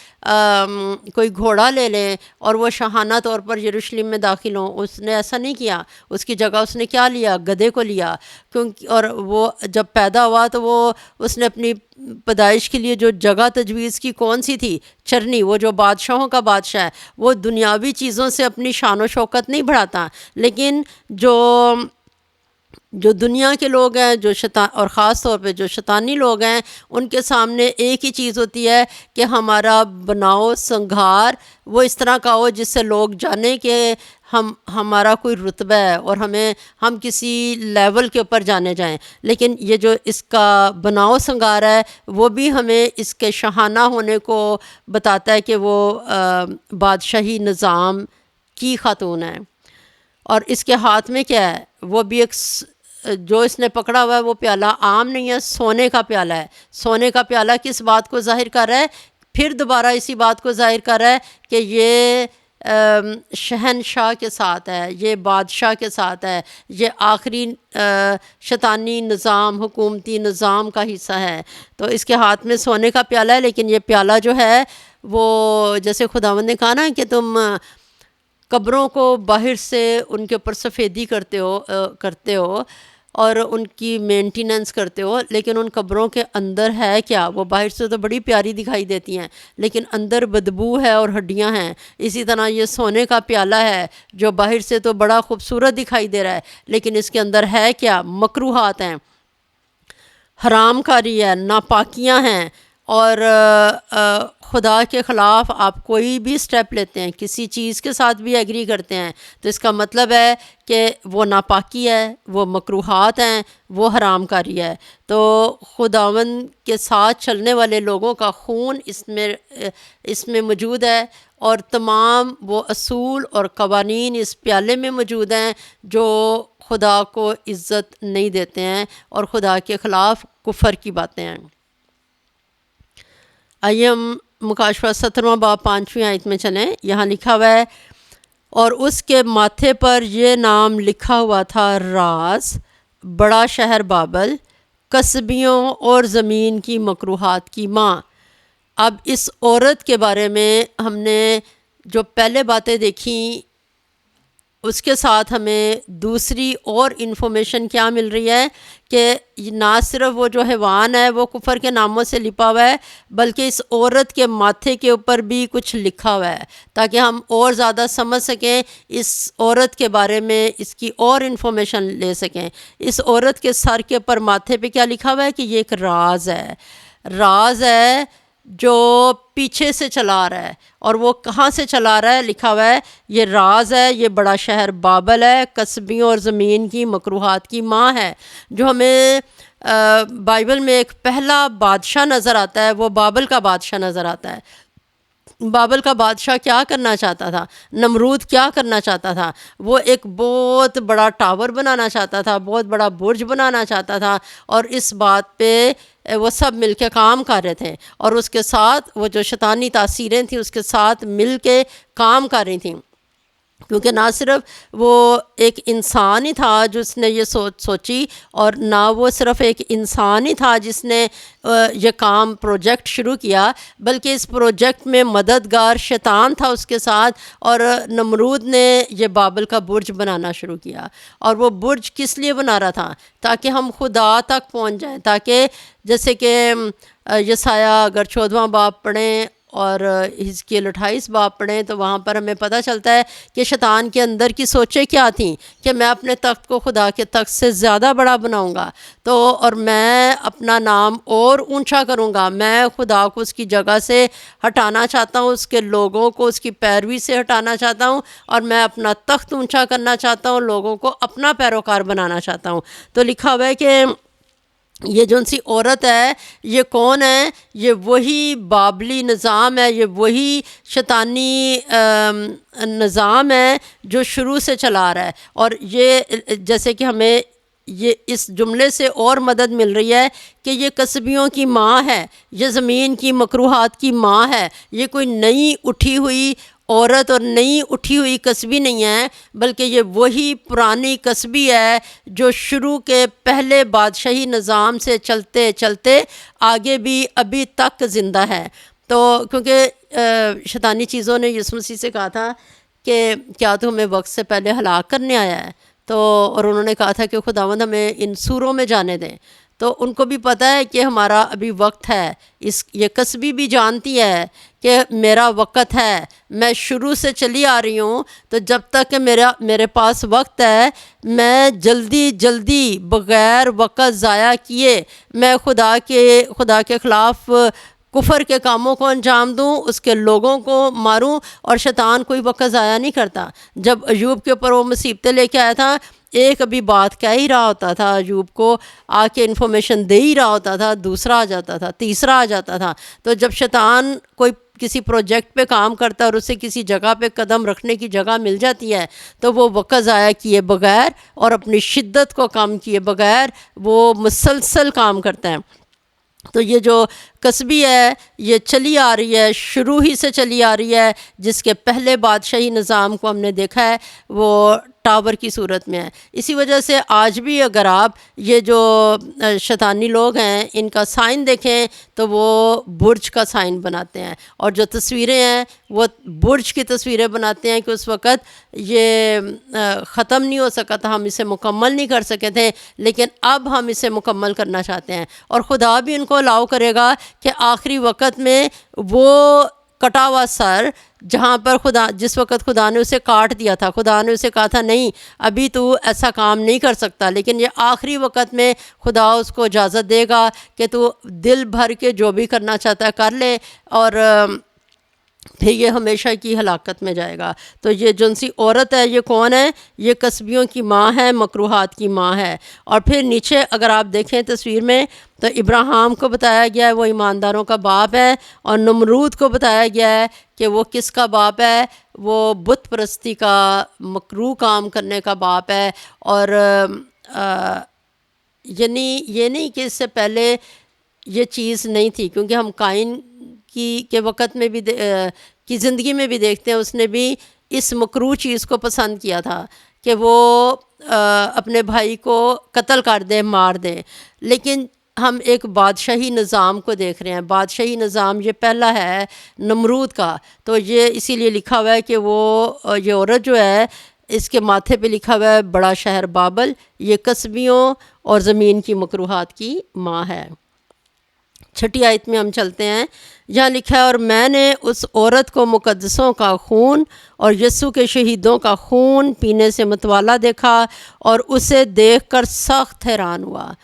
घोड़ा ले लें और वो शाहाना तौर पर यरूशलेम में दाखिल हों। उसने ऐसा नहीं किया। उसकी जगह उसने क्या लिया? गधे को लिया। क्योंकि और वो जब पैदा हुआ तो वो उसने अपनी पैदाइश के लिए जो जगह तजवीज़ की कौन सी थी? चरनी। वो जो बादशाहों का बादशाह है वो दुनियावी चीज़ों से अपनी शान व शौकत नहीं बढ़ाता, लेकिन जो दुनिया के लोग हैं, जो शैतान और ख़ास तौर पे जो शैतानी लोग हैं, उनके सामने एक ही चीज़ होती है कि हमारा बनाओ संघार वो इस तरह का हो जिससे लोग जाने कि हमारा कोई रुतबा है और हम किसी लेवल के ऊपर जाने जाएं। लेकिन ये जो इसका बनाओ संगार है वो भी हमें इसके शहाना होने को बताता है कि वो बादशाही निज़ाम की खातून है। और इसके हाथ में क्या है, वो भी एक जो इसने पकड़ा हुआ है वो प्याला आम नहीं है, सोने का प्याला है। सोने का प्याला किस बात को जाहिर कर रहा है, फिर दोबारा इसी बात को जाहिर कर रहा है कि ये शहनशाह के साथ है, ये बादशाह के साथ है, ये आखिरी शैतानी निज़ाम, हुकूमती निज़ाम का हिस्सा है। तो इसके हाथ में सोने का प्याला है, लेकिन ये प्याला जो है वो जैसे खुदावंद ने कहा ना कि तुम कब्रों को बाहर से उनके ऊपर सफ़ेदी करते हो और उनकी मेंटेनेंस करते हो, लेकिन उन कब्रों के अंदर है क्या? वो बाहर से तो बड़ी प्यारी दिखाई देती हैं, लेकिन अंदर बदबू है और हड्डियां हैं। इसी तरह ये सोने का प्याला है जो बाहर से तो बड़ा खूबसूरत दिखाई दे रहा है, लेकिन इसके अंदर है क्या? मकरूहात हैं, हरामकारी है, नापाकियां हैं। और खुदा के ख़िलाफ़ आप कोई भी स्टेप लेते हैं, किसी चीज़ के साथ भी एग्री करते हैं, तो इसका मतलब है कि वो नापाकी है, वो मकरूहात हैं, वो हरामकारी है। तो खुदावंद के साथ चलने वाले लोगों का खून इसमें मौजूद है, और तमाम वो असूल और कवानीन इस प्याले में मौजूद हैं जो खुदा को इज़्ज़त नहीं देते हैं और खुदा के ख़िलाफ़ कुफ़र की बातें हैं। आइए हम मुकाशवा 17वां बाब 5वीं आयत में चलें। यहाँ लिखा हुआ है, और उसके माथे पर यह नाम लिखा हुआ था, राज, बड़ा शहर बाबल, कस्बियों और ज़मीन की मकरूहात की माँ। अब इस औरत के बारे में हमने जो पहले बातें देखी, उसके साथ हमें दूसरी और इन्फॉर्मेशन क्या मिल रही है कि ना सिर्फ वो जो हैवान है वो कुफर के नामों से लिपा हुआ है, बल्कि इस औरत के माथे के ऊपर भी कुछ लिखा हुआ है, ताकि हम और ज़्यादा समझ सकें इस औरत के बारे में, इसकी और इन्फॉर्मेशन ले सकें। इस औरत के सर के ऊपर, माथे पे क्या लिखा हुआ है कि ये एक राज है। राज है जो पीछे से चला रहा है, और वो कहाँ से चला रहा है? लिखा हुआ है ये राज है, ये बड़ा शहर बाबल है, कस्बियों और ज़मीन की मकरूहात की माँ है। जो हमें बाइबल में एक पहला बादशाह नज़र आता है, वो बाबल का बादशाह नज़र आता है। बाबल का बादशाह क्या करना चाहता था? नमरूद क्या करना चाहता था? वो एक बहुत बड़ा टावर बनाना चाहता था, बहुत बड़ा बुर्ज बनाना चाहता था, और इस बात पे वो सब मिलके काम कर रहे थे, और उसके साथ वो जो शैतानी तासीरें थी उसके साथ मिलके काम कर रही थी। क्योंकि ना सिर्फ वो एक इंसान ही था जिसने ये सोची, और ना वो सिर्फ एक इंसान ही था जिसने ये काम प्रोजेक्ट शुरू किया, बल्कि इस प्रोजेक्ट में मददगार शैतान था उसके साथ। और नमरूद ने ये बाबल का बुर्ज बनाना शुरू किया, और वो बुर्ज किस लिए बना रहा था? ताकि हम खुदा तक पहुंच जाएं, ताकि जैसे कि यसाया अगर 14वां बाब पढ़ें और हिजकियेल 28 बाब पढ़ें, तो वहाँ पर हमें पता चलता है कि शैतान के अंदर की सोचें क्या थीं कि मैं अपने तख्त को खुदा के तख्त से ज़्यादा बड़ा बनाऊँगा, तो और मैं अपना नाम और ऊंचा करूँगा। मैं खुदा को उसकी जगह से हटाना चाहता हूँ, उसके लोगों को उसकी पैरवी से हटाना चाहता हूँ, और मैं अपना तख्त ऊंचा करना चाहता हूँ, लोगों को अपना पैरोकार बनाना चाहता हूँ। तो लिखा हुआ है कि ये जो सी औरत है ये कौन है? ये वही बाबली निज़ाम है, ये वही शैतानी निज़ाम है जो शुरू से चला रहा है। और ये जैसे कि हमें ये इस जुमले से और मदद मिल रही है कि ये कस्बियों की माँ है, ये ज़मीन की मकरूहात की माँ है। ये कोई नई उठी हुई औरत और नई उठी हुई कस्बी नहीं है, बल्कि ये वही पुरानी कस्बी है जो शुरू के पहले बादशाही निज़ाम से चलते चलते आगे भी अभी तक ज़िंदा है। तो क्योंकि शैतानी चीज़ों ने यीशु मसीह से कहा था कि क्या तू हमें वक्त से पहले हलाक करने आया है? तो और उन्होंने कहा था कि खुदावंद हमें इन सूरों में जाने दें। तो उनको भी पता है कि हमारा अभी वक्त है। ये कस्बी भी जानती है कि मेरा वक्त है, मैं शुरू से चली आ रही हूँ, तो जब तक मेरे पास वक्त है, मैं जल्दी जल्दी बग़ैर वक्त ज़ाया किए मैं खुदा के ख़िलाफ़ कुफर के कामों को अंजाम दूँ, उसके लोगों को मारूँ। और शैतान कोई वक्त ज़ाया नहीं करता। जब अयूब के ऊपर वो मुसीबतें लेके आया था, एक अभी बात कह ही रहा होता था, अयूब को आके इन्फॉर्मेशन दे ही रहा होता था, दूसरा आ जाता था, तीसरा आ जाता था। तो जब शैतान कोई किसी प्रोजेक्ट पे काम करता है और उसे किसी जगह पे कदम रखने की जगह मिल जाती है तो वो वक़्त ज़ाया किए बगैर और अपनी शिद्दत को कम किए बगैर वो मुसलसल काम करता है। तो ये जो कस्बी है ये चली आ रही है, शुरू ही से चली आ रही है। जिसके पहले बादशाही निज़ाम को हमने देखा है वो टावर की सूरत में है। इसी वजह से आज भी अगर आप ये जो शैतानी लोग हैं इनका साइन देखें तो वो बुर्ज का साइन बनाते हैं, और जो तस्वीरें हैं वो बुर्ज की तस्वीरें बनाते हैं कि उस वक़्त ये ख़त्म नहीं हो सका था, हम इसे मुकम्मल नहीं कर सके थे, लेकिन अब हम इसे मुकम्मल करना चाहते हैं। और खुदा भी इनको अलाउ करेगा कि आखिरी वक़्त में वो कटा हुआ सर जहाँ पर खुदा जिस वक़्त खुदा ने उसे काट दिया था, खुदा ने उसे कहा था नहीं अभी तू ऐसा काम नहीं कर सकता, लेकिन ये आखिरी वक़्त में खुदा उसको इजाज़त देगा कि तू दिल भर के जो भी करना चाहता है कर ले, और फिर ये हमेशा की हलाकत में जाएगा। तो ये जिनसी औरत है ये कौन है? ये कस्बियों की माँ है, मकरूहात की माँ है। और फिर नीचे अगर आप देखें तस्वीर में तो इब्राहिम को बताया गया है वो ईमानदारों का बाप है, और नमरूद को बताया गया है कि वो किसका बाप है? वो बुत परस्ती का, मकरूह काम करने का बाप है। और यानी ये नहीं कि इससे पहले ये चीज़ नहीं थी, क्योंकि हम काइन की के वक़्त में भी की ज़िंदगी में भी देखते हैं उसने भी इस मकरूह चीज़ को पसंद किया था कि वो अपने भाई को कत्ल कर दे, मार दे। लेकिन हम एक बादशाही निज़ाम को देख रहे हैं। बादशाही निज़ाम ये पहला है नमरूद का, तो ये इसीलिए लिखा हुआ है कि वो ये औरत जो है इसके माथे पे लिखा हुआ है बड़ा शहर बाबल, ये कस्बियों और ज़मीन की मकरूहात की माँ है। छठी आयत में हम चलते हैं, जहाँ लिखा है और मैंने उस औरत को मुकद्दसों का खून और यस्सु के शहीदों का खून पीने से मतवाला देखा और उसे देखकर सख्त हैरान हुआ।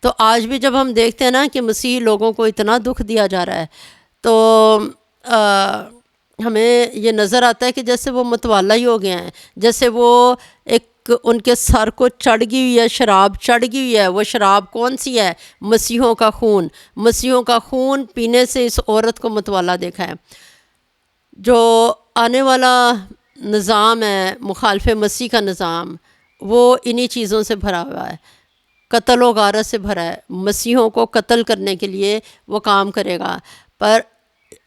तो आज भी जब हम देखते हैं ना कि मसीह लोगों को इतना दुख दिया जा रहा है तो हमें ये नज़र आता है कि जैसे वो मतवाला ही हो गए हैं, जैसे वो एक उनके सर को चढ़ गई हुई है, शराब चढ़ गई हुई है। वो शराब कौन सी है? मसीहों का खून। मसीहों का खून पीने से इस औरत को मतवाला देखा है। जो आने वाला निज़ाम है मुखालफे मसीह का निज़ाम, वो इन्हीं चीज़ों से भरा हुआ है, कत्ल व गारत से भरा है। मसीहों को कत्ल करने के लिए वो काम करेगा, पर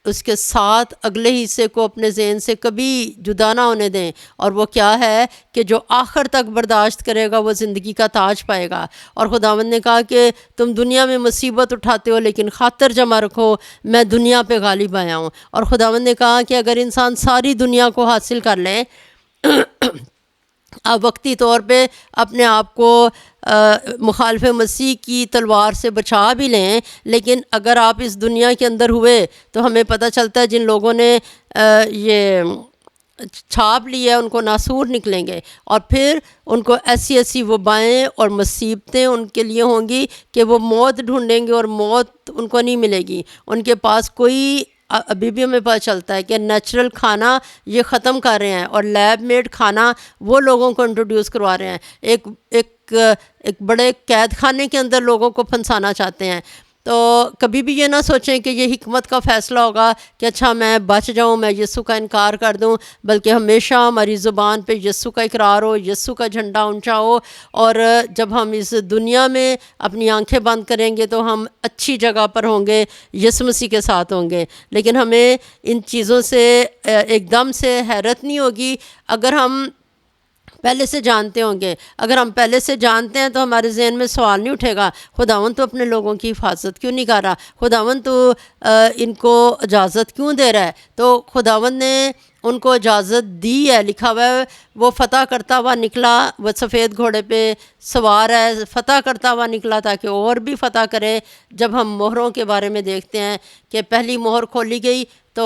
उसके साथ अगले हिस्से को अपने ज़हन से कभी जुदा ना होने दें, और वो क्या है कि जो आखिर तक बर्दाश्त करेगा वो ज़िंदगी का ताज पाएगा। और खुदावंद ने कहा कि तुम दुनिया में मुसीबत उठाते हो लेकिन खातर जमा रखो, मैं दुनिया पे गालिब आया हूँ। और खुदावंद ने कहा कि अगर इंसान सारी दुनिया को हासिल कर ले आप वक्ती तौर पे अपने आप को मुखालफ मसीह की तलवार से बचा भी लें, लेकिन अगर आप इस दुनिया के अंदर हुए तो हमें पता चलता है जिन लोगों ने ये छाप लिया उनको नासूर निकलेंगे, और फिर उनको ऐसी ऐसी वबाएँ और मुसीबतें उनके लिए होंगी कि वो मौत ढूंढेंगे और मौत उनको नहीं मिलेगी। उनके पास कोई अभी भी हमें पता चलता है कि नेचुरल खाना ये ख़त्म कर रहे हैं और लैब मेड खाना वो लोगों को इंट्रोड्यूस करवा रहे हैं। एक बड़े कैद खाने के अंदर लोगों को फंसाना चाहते हैं। तो कभी भी ये ना सोचें कि ये हिकमत का फ़ैसला होगा कि अच्छा मैं बच जाऊँ, मैं यीशु का इनकार कर दूँ, बल्कि हमेशा हमारी ज़ुबान पे यीशु का इकरार हो, यीशु का झंडा ऊंचा हो। और जब हम इस दुनिया में अपनी आंखें बंद करेंगे तो हम अच्छी जगह पर होंगे, यीशु मसीह के साथ होंगे। लेकिन हमें इन चीज़ों से एकदम से हैरत नहीं होगी अगर हम पहले से जानते होंगे। अगर हम पहले से जानते हैं तो हमारे जहन में सवाल नहीं उठेगा खुदावंद तो अपने लोगों की हिफाजत क्यों नहीं कर रहा, खुदावंद तो इनको इजाज़त क्यों दे रहा है। तो खुदावंद ने उनको इजाज़त दी है। लिखा हुआ है वो फ़तह करता हुआ निकला, वह सफ़ेद घोड़े पे सवार है, फ़तह करता हुआ निकला ताकि और भी फ़तह करे। जब हम मोहरों के बारे में देखते हैं कि पहली मोहर खोली गई तो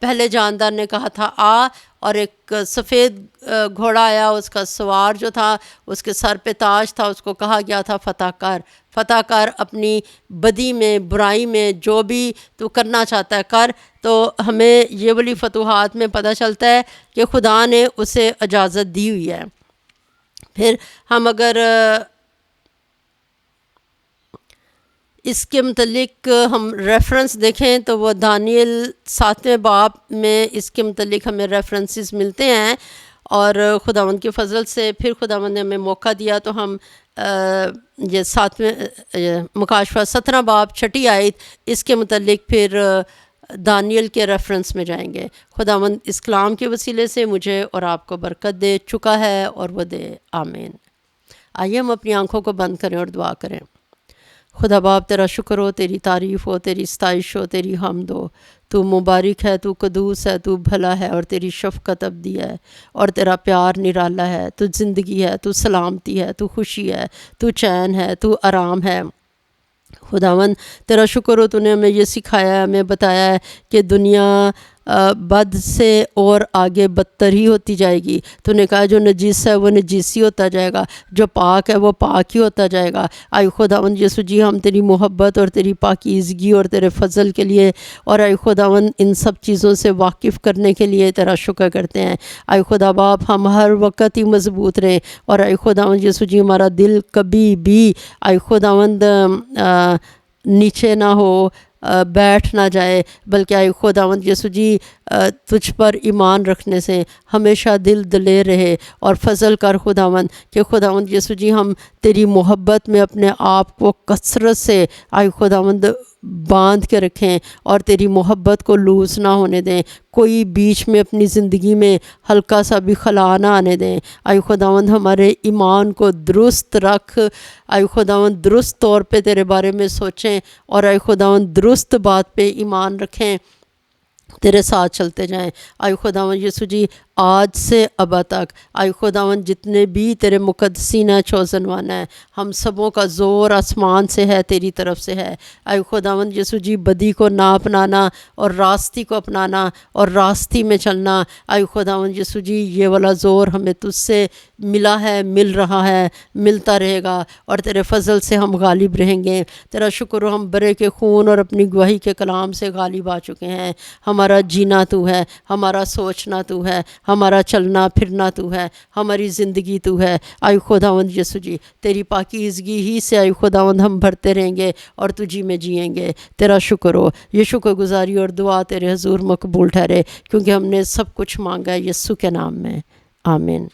पहले जानदार ने कहा था आ, और एक सफ़ेद घोड़ा आया, उसका सवार जो था उसके सर पे ताज था, उसको कहा गया था फ़तह कर, अपनी बदी में बुराई में जो भी तू करना चाहता है कर। तो हमें ये वाली फतूहात में पता चलता है कि खुदा ने उसे इजाज़त दी हुई है। फिर हम अगर इसके मतलब हम रेफरेंस देखें तो वो दानियल 7वें बाब में इसके मतलब हमें रेफरेंसेस मिलते हैं। और खुदावंद के फजल से फिर खुदावंद ने हमें मौका दिया तो हम ये 7वें मुकाशफा 17 बाब 6 आयत इसके मतलब फिर दानियल के रेफरेंस में जाएंगे। खुदावंद इस कलाम के वसीले से मुझे और आपको बरकत दे चुका है और वो दे। आमीन। आइए हम अपनी आंखों को बंद करें और दुआ करें। खुदा बाप तेरा शुक्र हो, तेरी तारीफ़ हो, तेरी सताइश हो, तेरी हमद हो। तू मुबारक है, तू कदूस है, तू भला है और तेरी शफ़क़त अबदी है और तेरा प्यार निराला है। तू ज़िंदगी है, तू सलामती है, तू खुशी है, तू चैन है, तू आराम है। खुदावन तेरा शुक्र हो, तूने हमें ये सिखाया है, हमें बताया है कि दुनिया बद से और आगे बदतर ही होती जाएगी। तूने कहा जो नजीस है वो नजीस ही होता जाएगा, जो पाक है वो पाक ही होता जाएगा। आई खुदावन यीशु जी, हम तेरी मोहब्बत और तेरी पाकीज़गी और तेरे फजल के लिए और आई खुदावन इन सब चीज़ों से वाकिफ़ करने के लिए तेरा शुक्र करते हैं। आई खुदा बाप, हम हर वक्त ही मजबूत रहें और आई खुदावन यीशु जी, हमारा दिल कभी भी आई खुदावंद नीचे ना हो, बैठ ना जाए, बल्कि आई खुदावंद यीशु जी तुझ पर ईमान रखने से हमेशा दिल दिलेर रहे और फजल कर खुदावंद कि खुदावंद यीशु जी हम तेरी मोहब्बत में अपने आप को कसरत से आई खुदावंद बांध के रखें और तेरी मोहब्बत को लूज़ ना होने दें। कोई बीच में अपनी ज़िंदगी में हल्का सा भी खला ना आने दें। आई खुदावंद हमारे ईमान को दुरुस्त रख। आई खुदावंद दुरुस्त तौर पे तेरे बारे में सोचें और आई खुदावंद दुरुस्त बात पे ईमान रखें, तेरे साथ चलते जाएं। आई खुदावन यीशु जी, आज से अब तक आई खुदावन जितने भी तेरे मुकद्दसीन है, चोज़न वन है, हम सबों का ज़ोर आसमान से है, तेरी तरफ से है। आई खुदावन यीशु जी, बदी को ना अपनाना और रास्ती को अपनाना और रास्ती में चलना। आई खुदावन यीशु जी, ये वाला ज़ोर हमें तुझसे मिला है, मिल रहा है, मिलता रहेगा और तेरे फजल से हम गालिब रहेंगे। तेरा शुक्र हो, हम बरे के खून और अपनी गवाही के कलाम से गालिब आ चुके हैं। हमारा जीना तू है, हमारा सोचना तू है, हमारा चलना फिरना तू है, हमारी ज़िंदगी तू है। आई खुदावंद यीशु जी, तेरी पाकीज़गी ही से आई खुदावंद हम भरते रहेंगे और तुझी में जिएंगे। तेरा शुक्र हो। ये शुक्रगुजारी और दुआ तेरे हजूर मकबूल ठहरे, क्योंकि हमने सब कुछ मांगा है यीशु के नाम में। आमीन।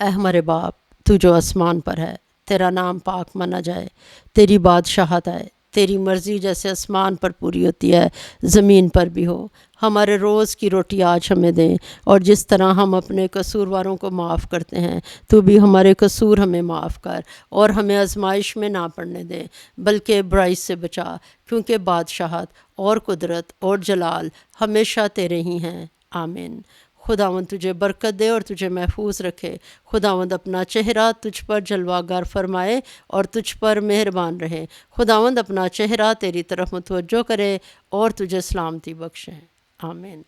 ऐ हमारे बाप, तू जो आसमान पर है, तेरा नाम पाक माना जाए, तेरी बादशाहत आए, तेरी मर्ज़ी जैसे आसमान पर पूरी होती है ज़मीन पर भी हो। हमारे रोज़ की रोटी आज हमें दें और जिस तरह हम अपने कसूरवारों को माफ़ करते हैं, तू भी हमारे कसूर हमें माफ़ कर और हमें आजमाइश में ना पड़ने दे, बल्कि बुराई से बचा, क्योंकि बादशाहत और कुदरत और जलाल हमेशा तेरे ही हैं। आमीन। खुदावंद तुझे बरकत दे और तुझे महफूज रखे। खुदावंद अपना चेहरा तुझ पर जलवागर फरमाए और तुझ पर मेहरबान रहे। खुदावंद अपना चेहरा तेरी तरफ मुतवज्जो करे और तुझे सलामती बख्शे। आमीन।